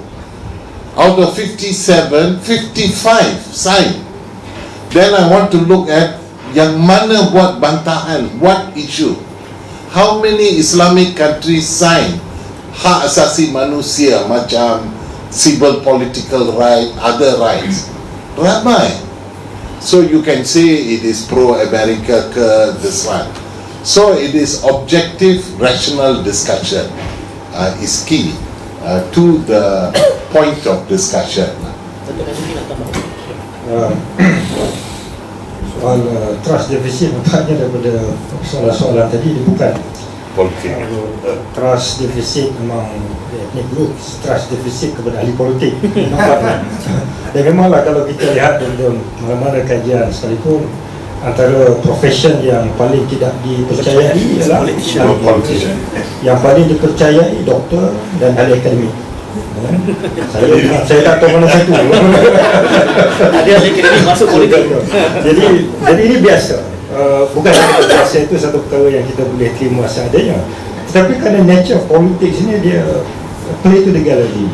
Out of 57, 55 sign. Then I want to look at yang mana buat bantahan, what issue. How many Islamic countries sign hak asasi manusia macam civil political right, other rights? Ramai. So you can say it is pro-America ke this one. So it is objective, rational discussion is key to the point of discussion. Soal trust deficit nampaknya daripada soalan-soalan tadi dia bukan politik. Trust deficit memang ethnic groups, trust deficit kepada ahli politik. Dan memanglah kalau kita lihat dalam mana-mana kajian sekalipun, antara profession yang paling tidak dipercayai ialah ahli politik. Yang paling dipercayai doktor dan ahli akademik. Saya tak tahu mana satu. Ada ahli akademik masuk politik. Jadi ini biasa. Bukan biasa, itu satu perkara yang kita boleh terima seadanya. Tetapi kerana nature of politics ni, dia play to the gallery.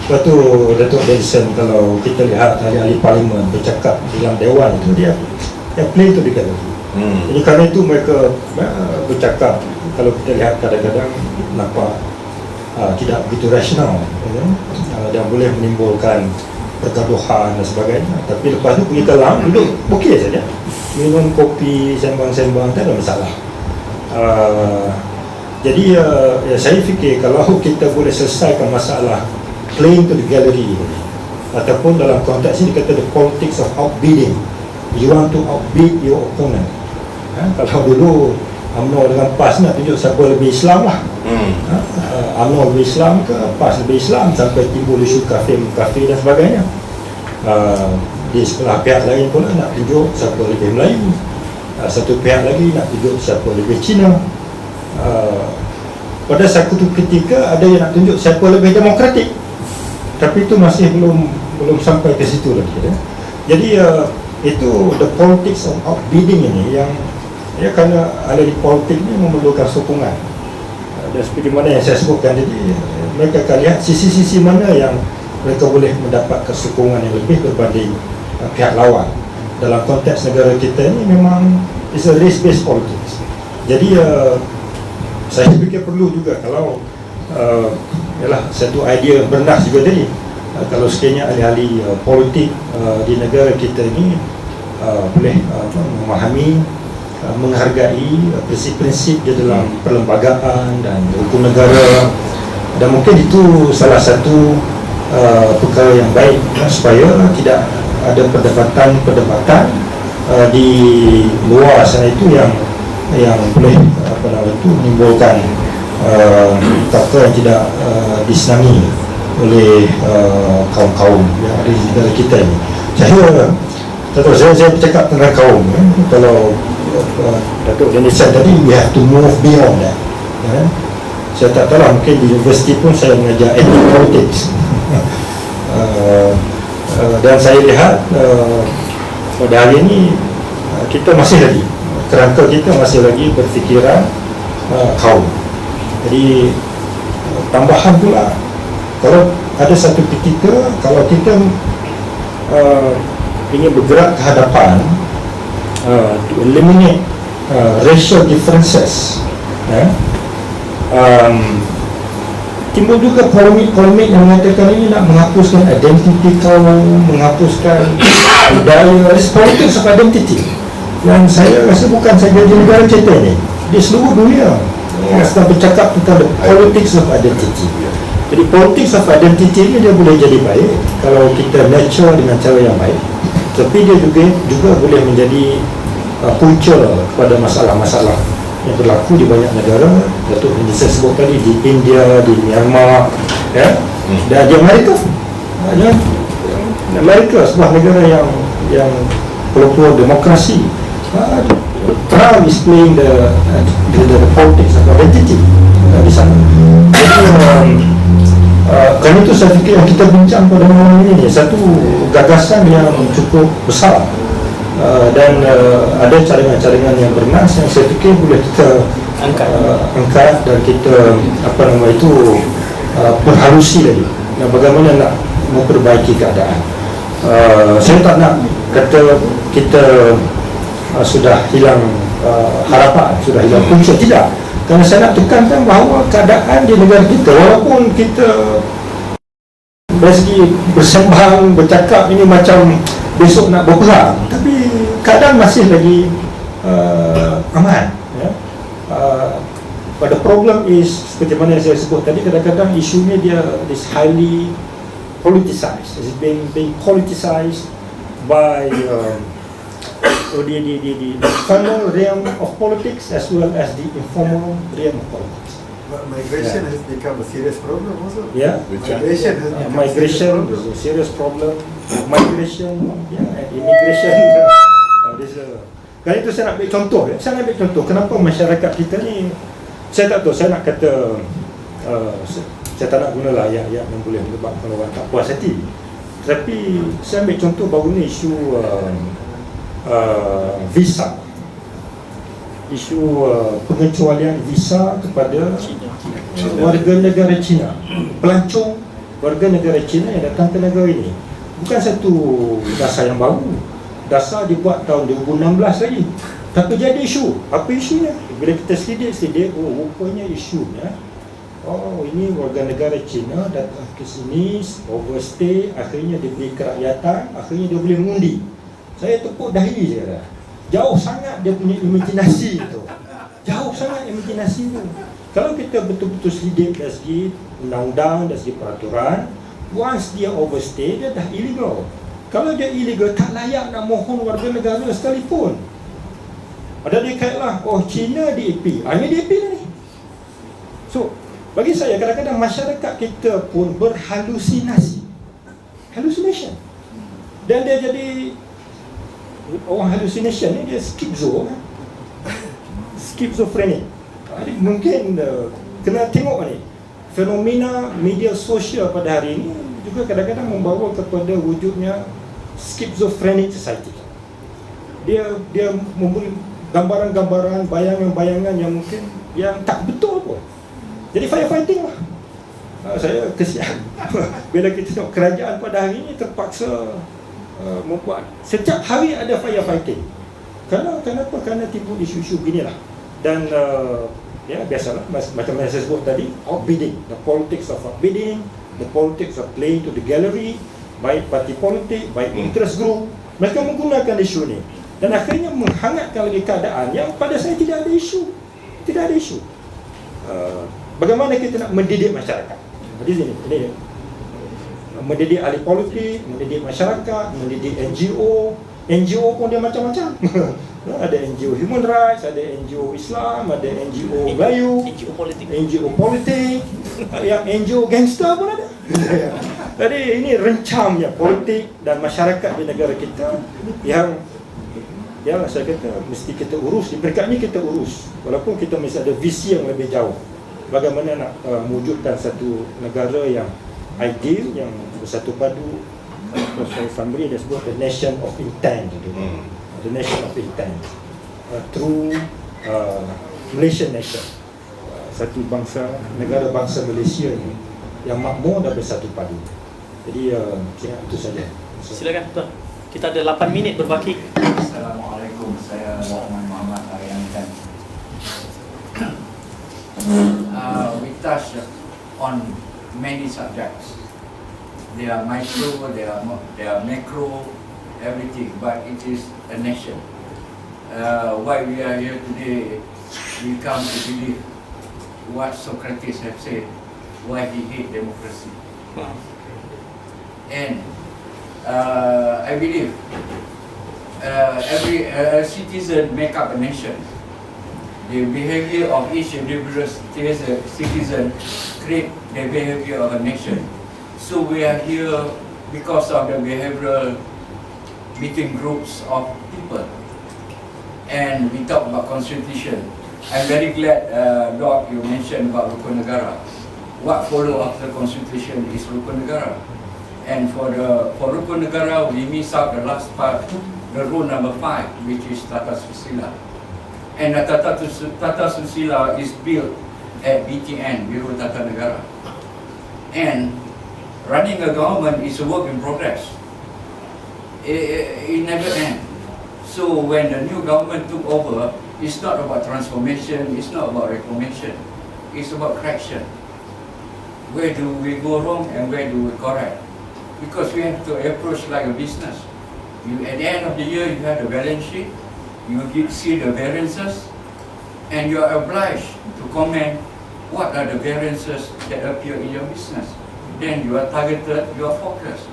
Lepas tu Datuk Denson, kalau kita lihat ahli-ahli parlimen bercakap dalam dewan itu, dia play to the gallery. Jadi kerana itu mereka bercakap, kalau kita lihat kadang-kadang nampak tidak begitu rasional, dan boleh menimbulkan pergaduhan dan sebagainya. Tapi lepas tu pergi kelam, duduk okey saja, minum kopi, sembang-sembang, tak ada masalah. Jadi saya fikir kalau kita boleh selesaikan masalah playing to the gallery, ataupun dalam konteks ini kata the politics of outbidding. You want to outbid your opponent. Kalau dulu UMNO dengan PAS nak tunjuk siapa lebih Islam lah. UMNO lebih Islam ke PAS lebih Islam, sampai timbul isu kafir dan sebagainya. Di sebelah pihak lain pula nak tunjuk siapa lebih Melayu, satu pihak lagi nak tunjuk siapa lebih Cina. Pada satu ketika ada yang nak tunjuk siapa lebih demokratik, tapi itu masih belum sampai ke situ lagi. Jadi itu the politics of outbidding ini yang kerana ahli politik ni memerlukan sokongan. Dan seperti mana yang saya sebutkan tadi, mereka akan lihat sisi-sisi mana yang mereka boleh mendapat kesokongan yang lebih berbanding pihak lawan. Dalam konteks negara kita ni memang it's a race-based politics. Jadi saya fikir perlu juga kalau ialah satu idea bernas juga tadi, kalau sekiranya ahli-ahli politik di negara kita ni boleh memahami, menghargai prinsip-prinsip di dalam perlembagaan dan hukum negara, dan mungkin itu salah satu perkara yang baik supaya tidak ada perdebatan di luar sana itu yang boleh menimbulkan perkara yang tidak disenangi oleh kaum-kaum yang ada di negara kita ini. Saya bercakap tentang kaum, kalau Datuk Danisan tadi, we have to move beyond that. Saya tak tahu lah, mungkin di universiti pun saya mengajar ethnic politics. Dan saya lihat pada hari ini kita masih lagi, kerangka kita masih lagi berfikiran kaum. Jadi tambahan pula, kalau ada satu ketika kalau kita ingin bergerak ke hadapan to eliminate racial differences, timbul juga polemik yang mengatakan ini nak menghapuskan identiti kaum, menghapuskan budaya, politics of identity. Dan saya rasa bukan saja di negara kita ini, di seluruh dunia sedang bercakap tentang the politics of identity. Jadi politics of identity ini dia boleh jadi baik kalau kita nurture dengan cara yang baik, tapi dia juga boleh menjadi punca kepada masalah-masalah yang berlaku di banyak negara. Datuk yang saya sebut tadi, di India, di Myanmar, dan di Amerika. Amerika sebuah negara yang pelopor demokrasi. Trump is playing the politics of identity di sana. Kerana itu saya fikir yang kita bincang pada malam ini satu gagasan yang cukup besar, dan ada cadangan-cadangan yang bernas yang saya fikir boleh kita angkat dan kita perhalusi lagi, dan bagaimana nak memperbaiki keadaan. Saya tak nak kata kita sudah hilang harapan, sudah hilang punca, tidak. Kerana saya nak tekankan bahawa keadaan di negara kita, walaupun kita dari segi bersembang, bercakap ini macam besok nak berperang, tapi keadaan masih lagi aman. But the problem is, seperti mana yang saya sebut tadi, kadang-kadang isunya dia is highly politicized. It's being politicized by the formal realm of politics as well as the informal realm of politics. But migration has become a serious problem also. Migration has become migration is a serious problem. Migration, and immigration. Kan itu saya nak ambil contoh. Saya nak ambil contoh kenapa masyarakat kita ni, saya tak tahu, saya nak kata saya tak nak gunalah ayat yang boleh menyebabkan orang tak puas hati. Tapi saya ambil contoh baru ni isu visa, isu pengecualian visa kepada warga negara Cina, pelancong warga negara Cina yang datang ke negara ini. Bukan satu dasar yang baru, dasar dibuat tahun 2016 lagi, tapi jadi isu. Apa isunya? Bila kita selidik, rupanya isunya, ini warga negara Cina datang ke sini, overstay, akhirnya diberi kerakyatan, akhirnya dia boleh mengundi. Saya tepuk dahi je kata. Jauh sangat dia punya imajinasi tu. Jauh sangat imajinasi tu. Kalau kita betul-betul selidik dari segi undang-undang, dari segi peraturan, once dia overstay, dia dah illegal. Kalau dia illegal, tak layak nak mohon warga negara sekalipun. Ada dia kaitlah, oh Cina DAP, ini DAP lah ni. So, bagi saya kadang-kadang masyarakat kita pun berhalusinasi. Hallucination. Dan dia jadi orang hallucination ni, dia schizophrenic. Mungkin kena tengok ni, fenomena media sosial pada hari ini juga kadang-kadang membawa kepada wujudnya schizophrenic society. Dia memberi gambaran-gambaran, bayangan-bayangan yang mungkin yang tak betul pun. Jadi firefighting lah. Saya kesian bila kita tengok kerajaan pada hari ini terpaksa membuat setiap hari ada firefighting. Kenapa? Kerana timbul isu-isu beginilah. Dan ya biasalah macam yang saya sebut tadi, outbidding, the politics of outbidding, the politics of playing to the gallery, baik parti politik, baik interest group, mereka menggunakan isu ni dan akhirnya menghangatkan lagi keadaan yang pada saya tidak ada isu. Bagaimana kita nak mendidik masyarakat? Di sini, ini mendidik ahli politik, mendidik masyarakat, mendidik NGO pun dia macam-macam. Ada NGO Human Rights, ada NGO Islam, ada NGO Melayu, NGO politik, yang NGO gangster pun ada. Jadi ini rencamnya politik dan masyarakat di negara kita yang saya kata mesti kita urus. Di peringkat ini kita urus, walaupun kita mesti ada visi yang lebih jauh. Bagaimana nak mewujudkan satu negara yang ideal, yang bersatu padu. Saya summary dia sebut the nation of intent. The nation of intent, true Malaysian nation, satu bangsa, negara bangsa Malaysia ini yang makmur dan bersatu padu. Jadi itu saja. Silakan Tuan. Kita ada 8 minit berbaki. Assalamualaikum, saya Muhammad Aryan Khan. We touch on many subjects. They are micro, they are macro, everything, but it is a nation. Why we are here today, we come to believe what Socrates have said, why he hate democracy. And I believe every citizen make up a nation. The behavior of each individual citizen create the behavior of a nation. So we are here because of the behavioral between groups of people. And we talk about constitution. I'm very glad, Doc, you mentioned about Rukun Negara. What follow after constitution is Rukun Negara. And for Rukun Negara, we miss out the last part, the rule number 5, which is Tata Susila. And the Tata Susila is built at BTN, Biro Tata Negara. And running a government is a work in progress. It never ends. So when the new government took over, it's not about transformation, it's not about reformation, it's about correction. Where do we go wrong and where do we correct? Because we have to approach like a business. At the end of the year, you have the balance sheet, you see the variances, and you are obliged to comment what are the variances that appear in your business. Then you are targeted, you are focused.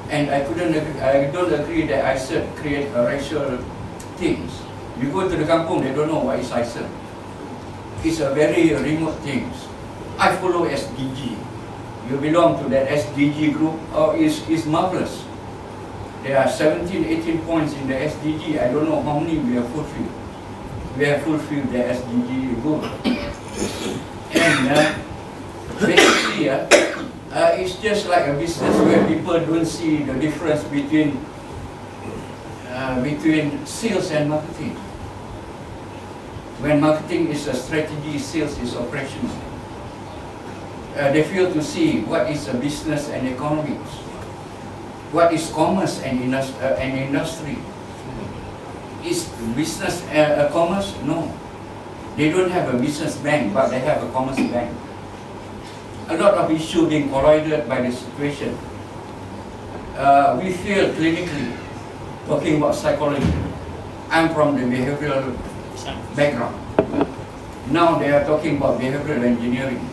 And I don't agree that ISET create a racial things. You go to the kampung, they don't know what is ISET. It's a very remote things. I follow SDG. You belong to that SDG group, is marvelous. There are 17, 18 points in the SDG. I don't know how many we have fulfilled. We have fulfilled the SDG goal. And basically, it's just like a business where people don't see the difference between sales and marketing. When marketing is a strategy, sales is operational. They fail to see what is a business and economics, what is commerce and industry. Is business commerce? No. They don't have a business bank, but they have a commerce bank. A lot of issues being collided by the situation. We feel clinically, talking about psychology. I'm from the behavioral background. Now they are talking about behavioral engineering.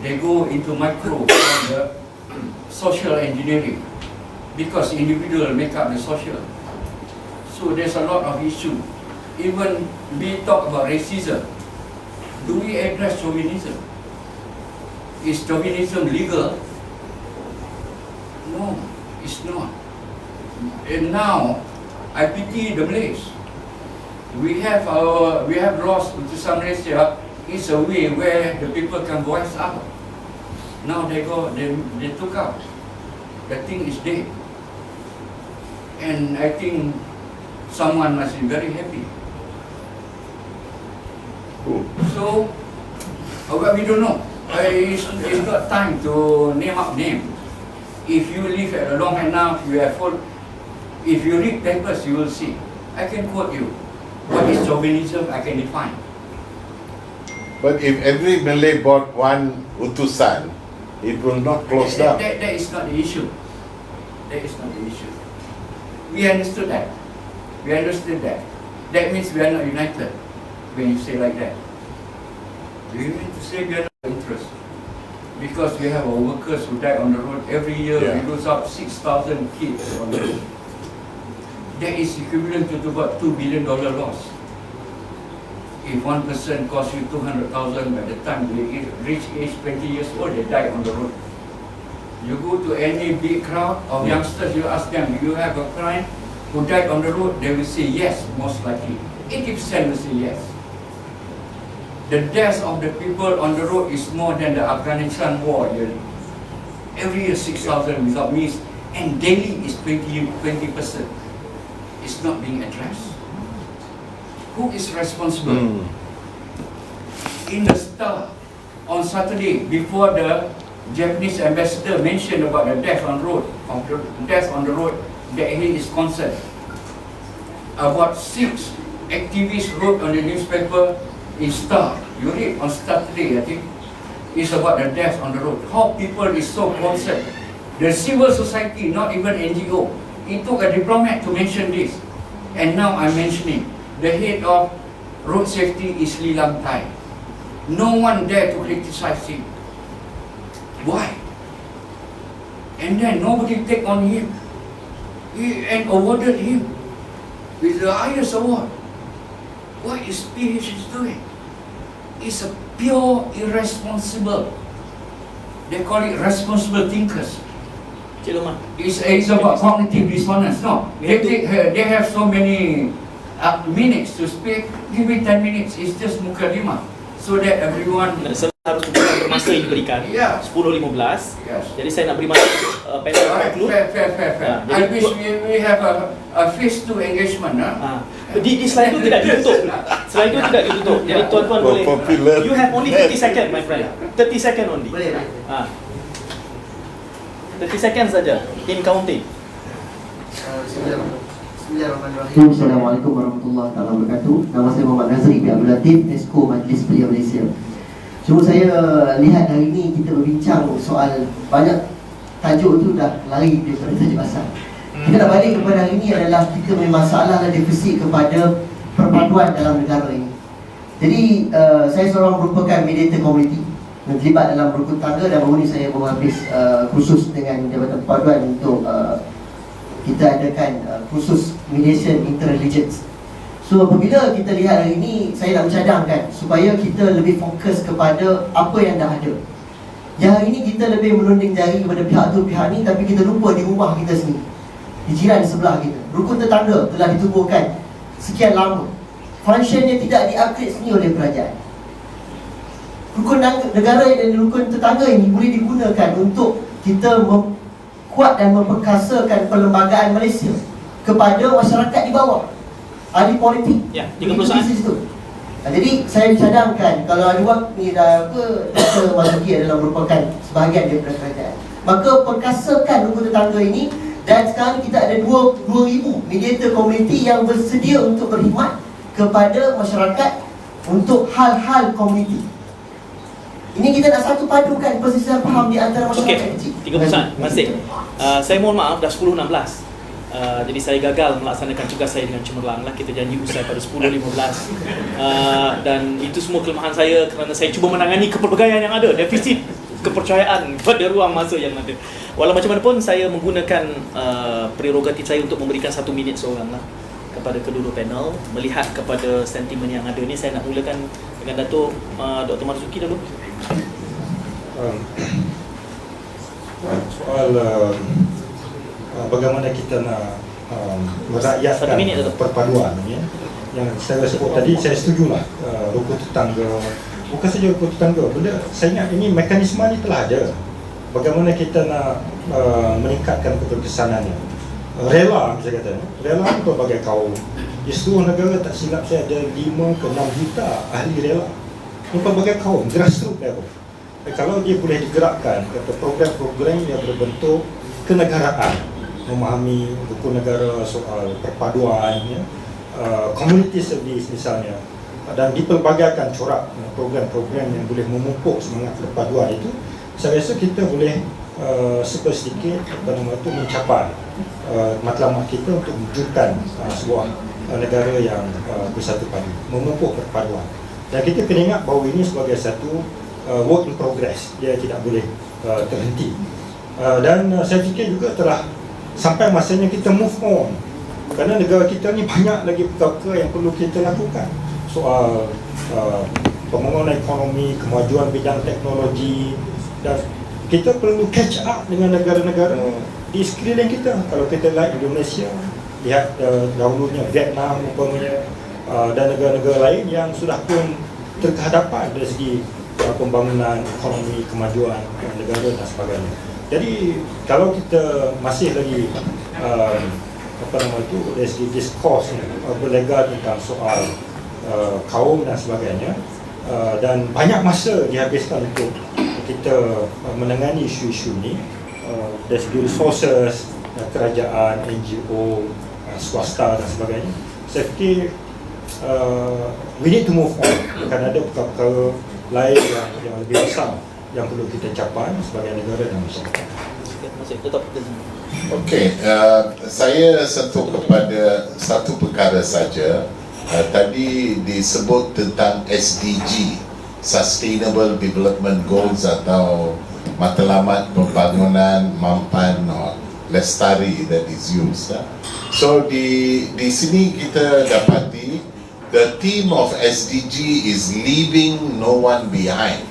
They go into micro social engineering, because individual make up the social. So there's a lot of issue. Even we talk about racism. Do we address chauvinism? Is chauvinism legal? No, it's not. And now, I pity the Malays. We have lost to some Malaysia. It's a way where the people can voice out. Now they took out. The thing is dead. And I think someone must be very happy. So, but we don't know. It's not time to name up name. If you live at a long enough, you have full. If you read papers, you will see. I can quote you. What is chauvinism? I can define. But if every Malay bought one utusan, it will not close down. That is not the issue. That is not the issue. We understood that. We understood that. That means we are not united when you say like that. Do you mean to say we are not interest? Because we have our workers who die on the road every year. Yeah. We lose out 6,000 kids on the road. That is equivalent to about $2 billion loss. If one person costs you 200,000, by the time they reach age 20 years old, they die on the road. You go to any big crowd of youngsters, you ask them, do you have a client who died on the road? They will say yes, most likely. 80% will say yes. The deaths of the people on the road is more than the Afghanistan war yearly. Every year 6,000 without means, and daily is 20%. It's not being addressed. Who is responsible? In the Star on Saturday, before the Japanese ambassador mentioned about the death on the road, that he is concerned. About 6 activists wrote on the newspaper in Star. You read on Saturday, I think. It's about the death on the road. How people is so concerned. The civil society, not even NGO. It took a diplomat to mention this. And now I'm mentioning. The head of road safety is Lee Lam Tai. No one dare to criticize him. Why? And then nobody take on him. And awarded him with the highest award. What is PH is doing? It's a pure irresponsible. They call it responsible thinkers. It's about cognitive dissonance. No, they have so many minutes to speak. Give me 10 minutes. It's just mukadimah, so that everyone. Harus menggunakan masa yang diberikan. 10:15. Jadi saya nak beri masa panel conclude. Fair. I wish we have a phase 2 engagement. Di slide itu tidak ditutup. Slide itu tidak ditutup. Jadi tuan-tuan boleh. You have only 30 seconds, my friend. 30 seconds only. Boleh. 30 seconds saja. In counting. Bismillahirrahmanirrahim. Assalamualaikum warahmatullahi wabarakatuh. Nama saya Muhammad Nazri bin Abdul Latif, Esko Majlis Belia Malaysia. Cuma saya lihat hari ini kita berbincang soal banyak tajuk tu dah lari daripada tajuk asal. Kita nak balik kepada hari ini adalah kita punya masalah dan defisit kepada perpaduan dalam negara ini. Jadi saya seorang merupakan mediator community yang terlibat dalam rukun tangga dan baru ini saya baru habis kursus dengan Jabatan Perpaduan untuk kita adakan kursus mediation interreligions. So apabila kita lihat hari ini, saya nak mencadangkan supaya kita lebih fokus kepada apa yang dah ada. Yang hari ini kita lebih menunding jari kepada pihak tu, pihak ni, tapi kita lupa di rumah kita sendiri, di jiran sebelah kita. Rukun tetangga telah ditubuhkan sekian lama, functionnya tidak di-upgrade sendiri oleh kerajaan. Rukun negara dan rukun tetangga ini boleh digunakan untuk kita memkuat dan memperkasakan perlembagaan Malaysia kepada masyarakat di bawah, ahli politik. Ya, 30 saat. Jadi saya cadangkan kalau ada waktu ni dah Dr. Mazuki adalah merupakan sebahagian daripada kerajaan, maka perkasakan rukun tetangga ini. Dan sekarang kita ada 2,000 mediator community yang bersedia untuk berkhidmat kepada masyarakat untuk hal-hal komuniti. Ini kita nak satu padukan persisian faham di antara masyarakat kecil. 30 saat, masih. Saya mohon maaf, dah 10.16. Jadi saya gagal melaksanakan tugas saya dengan cemerlang lah. Kita janji usai pada 10.15. Dan itu semua kelemahan saya kerana saya cuba menangani kepelbagaian yang ada, defisit kepercayaan pada ruang masa yang ada. Walau macam mana pun, saya menggunakan prerogatif saya untuk memberikan 1 minit seorang lah kepada kedua-dua panel. Melihat kepada sentimen yang ada ni, saya nak mulakan dengan Datuk Dr. Marzuki dulu. Soal bagaimana kita nak merakyatkan perpaduan ya. Yang saya sebut tadi, saya setujulah rukun tetangga. Bukan saja rukun tetangga, benda saya ingat ini mekanisme ni telah ada. Bagaimana kita nak meningkatkan keberkesanannya. Rela, saya kata, rela itu berbagai kaum. Di seluruh negara, tak silap saya, ada 5 ke 6 juta ahli rela. Ini berbagai kaum, grassroots level. Kalau dia boleh digerakkan, kata program-program yang berbentuk kenegaraan, memahami hukum negara, soal perpaduan, ya, community service misalnya, dan dipelbagaikan corak program-program yang boleh memupuk semangat perpaduan itu, saya rasa kita boleh sedikit mencapai matlamat kita untuk mewujudkan sebuah negara yang bersatu padu, memupuk perpaduan. Dan kita kena ingat bahawa ini sebagai satu work in progress, dia tidak boleh terhenti. Dan saya fikir juga telah sampai masanya kita move on, kerana negara kita ni banyak lagi perkara yang perlu kita lakukan. Soal pembangunan ekonomi, kemajuan bidang teknologi, dan kita perlu catch up dengan negara-negara di sekeliling kita. Kalau kita lihat Indonesia, lihat dahulunya Vietnam umpamanya, dan negara-negara lain yang sudah pun terkehadapan dari segi pembangunan ekonomi, kemajuan negara dan sebagainya. Jadi kalau kita masih lagi dari segi diskurs berlegar tentang soal kaum dan sebagainya, dan banyak masa dihabiskan untuk kita menangani isu-isu ni dari segi resources, kerajaan, NGO, swasta dan sebagainya. Saya fikir we need to move on, kerana ada perkara lain yang lebih besar yang perlu kita capai sebagai negara dan masyarakat. Okey, saya sentuh kepada satu perkara saja. Tadi disebut tentang SDG, Sustainable Development Goals, atau matlamat pembangunan mampan lestari that is used. So di sini kita dapati the theme of SDG is leaving no one behind.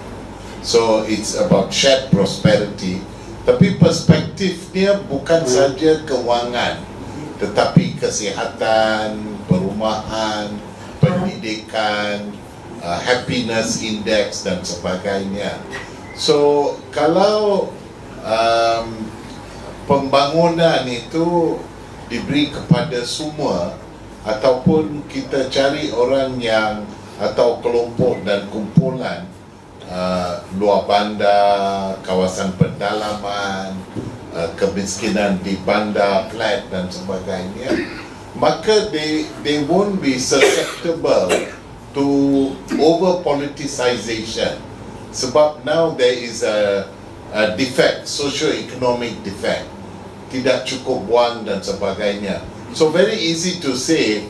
So it's about shared prosperity. Tapi perspektifnya bukan saja kewangan, tetapi kesihatan, perumahan, pendidikan, happiness index dan sebagainya. So kalau pembangunan itu diberi kepada semua, ataupun kita cari orang yang atau kelompok dan kumpulan luar bandar, kawasan pedalaman, kemiskinan di bandar, flat dan sebagainya, maka they won't be susceptible to over politicization. Sebab now there is a defect, socio-economic defect, tidak cukup wang dan sebagainya. So very easy to say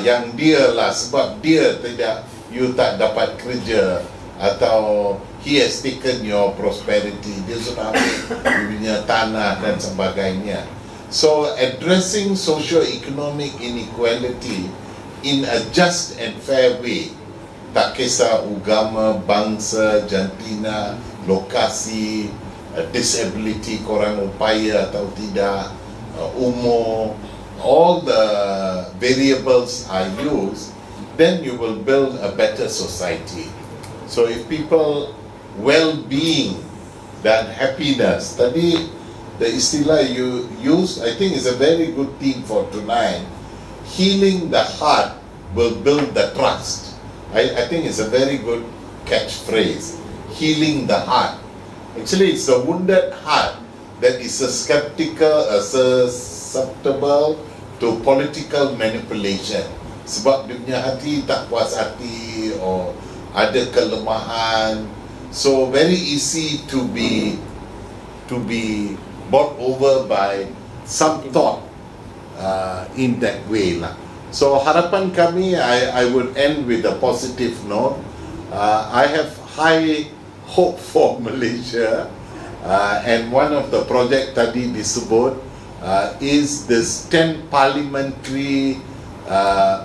yang dia lah, sebab dia tidak, you tak dapat kerja, atau he has taken your prosperity, dia sudah ambil punya tanah dan sebagainya. So addressing socio-economic inequality in a just and fair way, tak kisah agama, bangsa, jantina, lokasi, disability, korang upaya atau tidak, umur, all the variables are used, then you will build a better society. So if people well-being dan happiness, tadi the istilah you use, I think is a very good theme for tonight. Healing the heart will build the trust. I think it's a very good catchphrase. Healing the heart. Actually, it's the wounded heart that is susceptible to political manipulation. Sebab dia punya hati tak puas hati, or ada kelemahan. So very easy to be bought over by some thought in that way lah. So harapan kami, I would end with a positive note. I have high hope for Malaysia, and one of the project tadi disebut is this 10 parliamentary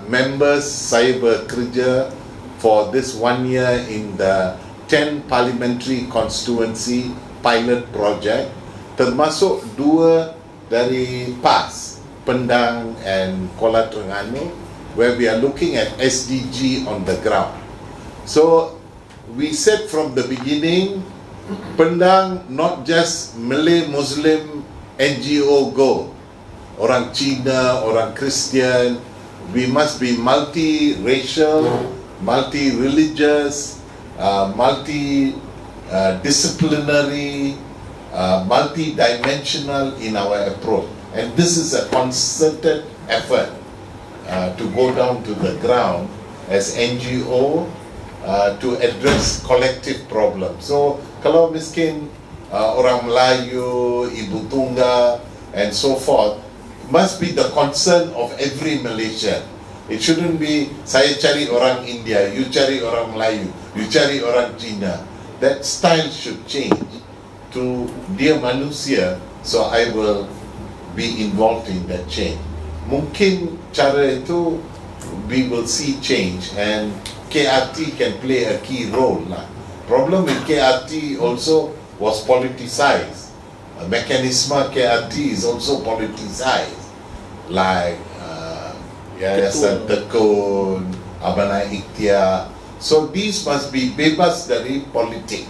members. Saya bekerja for this 1 year in the 10 parliamentary constituency pilot project, termasuk 2 dari PAS, Pendang and Kuala Terengganu, where we are looking at SDG on the ground. So we said from the beginning, Pendang not just Malay Muslim NGO go, orang Cina, orang Kristian, we must be multi-racial, multi-religious, multi-disciplinary, multi-dimensional in our approach. And this is a concerted effort to go down to the ground as NGO to address collective problems. So kalau miskin orang Melayu, Ibu Tunggal and so forth, must be the concern of every Malaysian. It shouldn't be saya cari orang India, you cari orang Melayu, you cari orang Cina. That style should change to dia manusia, so I will be involved in that change. Mungkin cara itu we will see change, and KRT can play a key role lah. Problem with KRT also was politicized. Mechanism KRT is also politicized, like Yayasan Tekun, Abana Ikhtiar. So these must be bebas dari politik.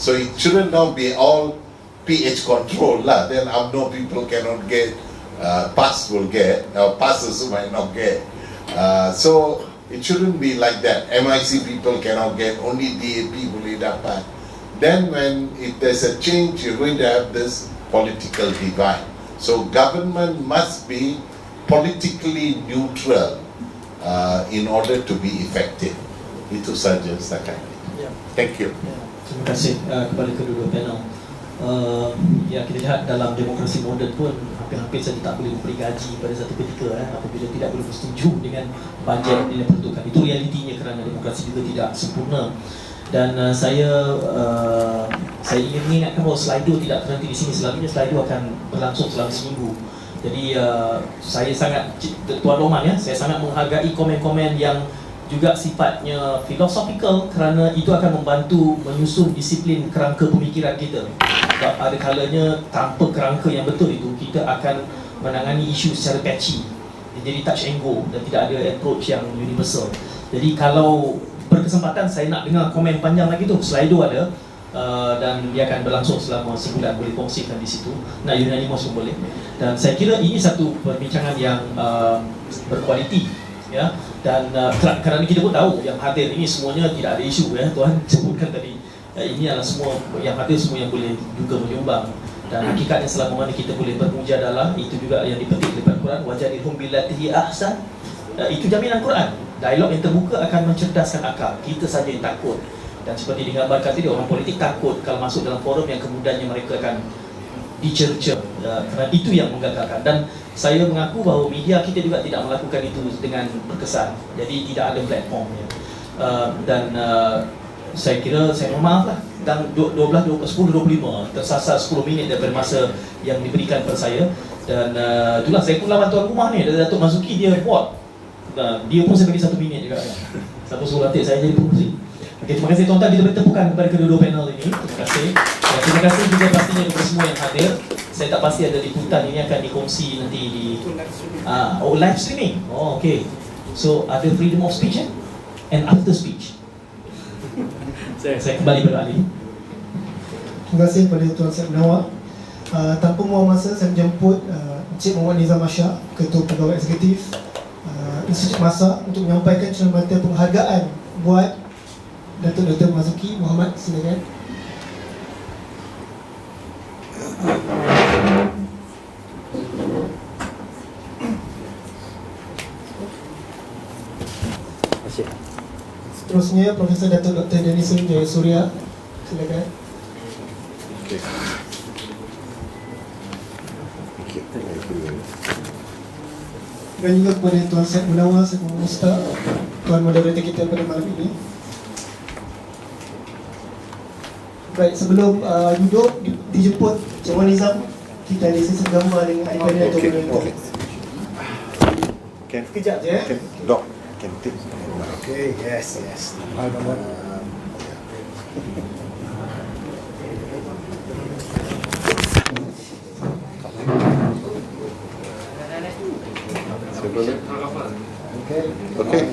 So it shouldn't now be all PH control lah. Then UMNO people cannot get, PAS will get, PASs might not get. So it shouldn't be like that. MIC people cannot get, only DAP boleh dapat. Then if there's a change, you're going to have this political divide. So government must be politically neutral in order to be effective. Itu saja setakat ini. Thank you. Terima kasih kepada kedua-dua panel. Ya, kita lihat dalam demokrasi moden pun hampir-hampir saja tak boleh memberi gaji pada satu ketika apabila tidak boleh bersetuju dengan bajet yang diperuntukkan. Itu realitinya kerana demokrasi juga tidak sempurna. Dan saya ingin mengingatkan bahawa Slido tidak berhenti di sini. Selalunya Slido akan berlangsung selama seminggu. Jadi saya sangat, Tuan Roman ya, saya sangat menghargai komen-komen yang juga sifatnya philosophical kerana itu akan membantu menyusun disiplin kerangka pemikiran kita. Sebab ada kalanya tanpa kerangka yang betul itu, kita akan menangani isu secara patchy. Jadi touch and go dan tidak ada approach yang universal. Jadi kalau berkesempatan saya nak dengar komen panjang lagi tu, Slido ada dan dia akan berlangsung selama sebulan, boleh kongsikan di situ. Nak unanimous pun boleh. Dan saya kira ini satu perbincangan yang berkualiti. Ya, dan kerana kita pun tahu yang hadir ini semuanya tidak ada isu ya, Tuan sebutkan tadi ini adalah semua yang hadir, semua yang boleh juga menyumbang. Dan hakikatnya selama mana kita boleh bermujadalah, itu juga yang dipetik daripada Quran, wajadilhum billatihi ahsan. Itu jaminan Quran. Dialog yang terbuka akan mencerdaskan akal. Kita saja yang takut. Dan seperti digambarkan tadi, orang politik takut kalau masuk dalam forum yang kemudiannya mereka akan dicerca. Kerana itu yang menggagalkan. Dan saya mengaku bahawa media kita juga tidak melakukan itu dengan berkesan. Jadi tidak ada platformnya. Saya kira, saya mohon maaf lah, dan 10.25 tersasar 10 minit daripada masa yang diberikan kepada saya. Dan itulah saya pun lawan tuan rumah ni, Datuk Mazuki dia buat. Dia pun saya bagi 1 minit juga. Siapa suruh latih saya jadi penghubung. Okay, terima kasih tuan-tuan, kita beri tepukan kepada kedua-dua panel ini. Terima kasih. Terima kasih juga pastinya kepada semua yang hadir. Saya tak pasti ada liputan ini akan dikongsi nanti di live streaming. Oh, okay. So ada freedom of speech and after speech. Saya kembali pada Ali. Terima kasih kepada Tuan Syed Munawar. Tanpa membuang masa, saya menjemput Encik Muhammad Nizam Ashar, Ketua Pegawai Eksekutif Institut Masa, untuk menyampaikan cenderamata penghargaan buat Datuk Dr. Mazuki Muhammad. Silakan. Seterusnya Profesor Datuk Dr. Denisun Jayasuriya. Silakan. Dan juga kepada Tuan Syed Munawar selaku Ustaz, Tuan Moderator kita pada malam ini. Baik, sebelum duduk, dijemput Cik Wan Nizam, kita ada sesi gambar dengan adik-adik atau Okay. Sekejap je. Dok, can take. Okay, yes. Okay.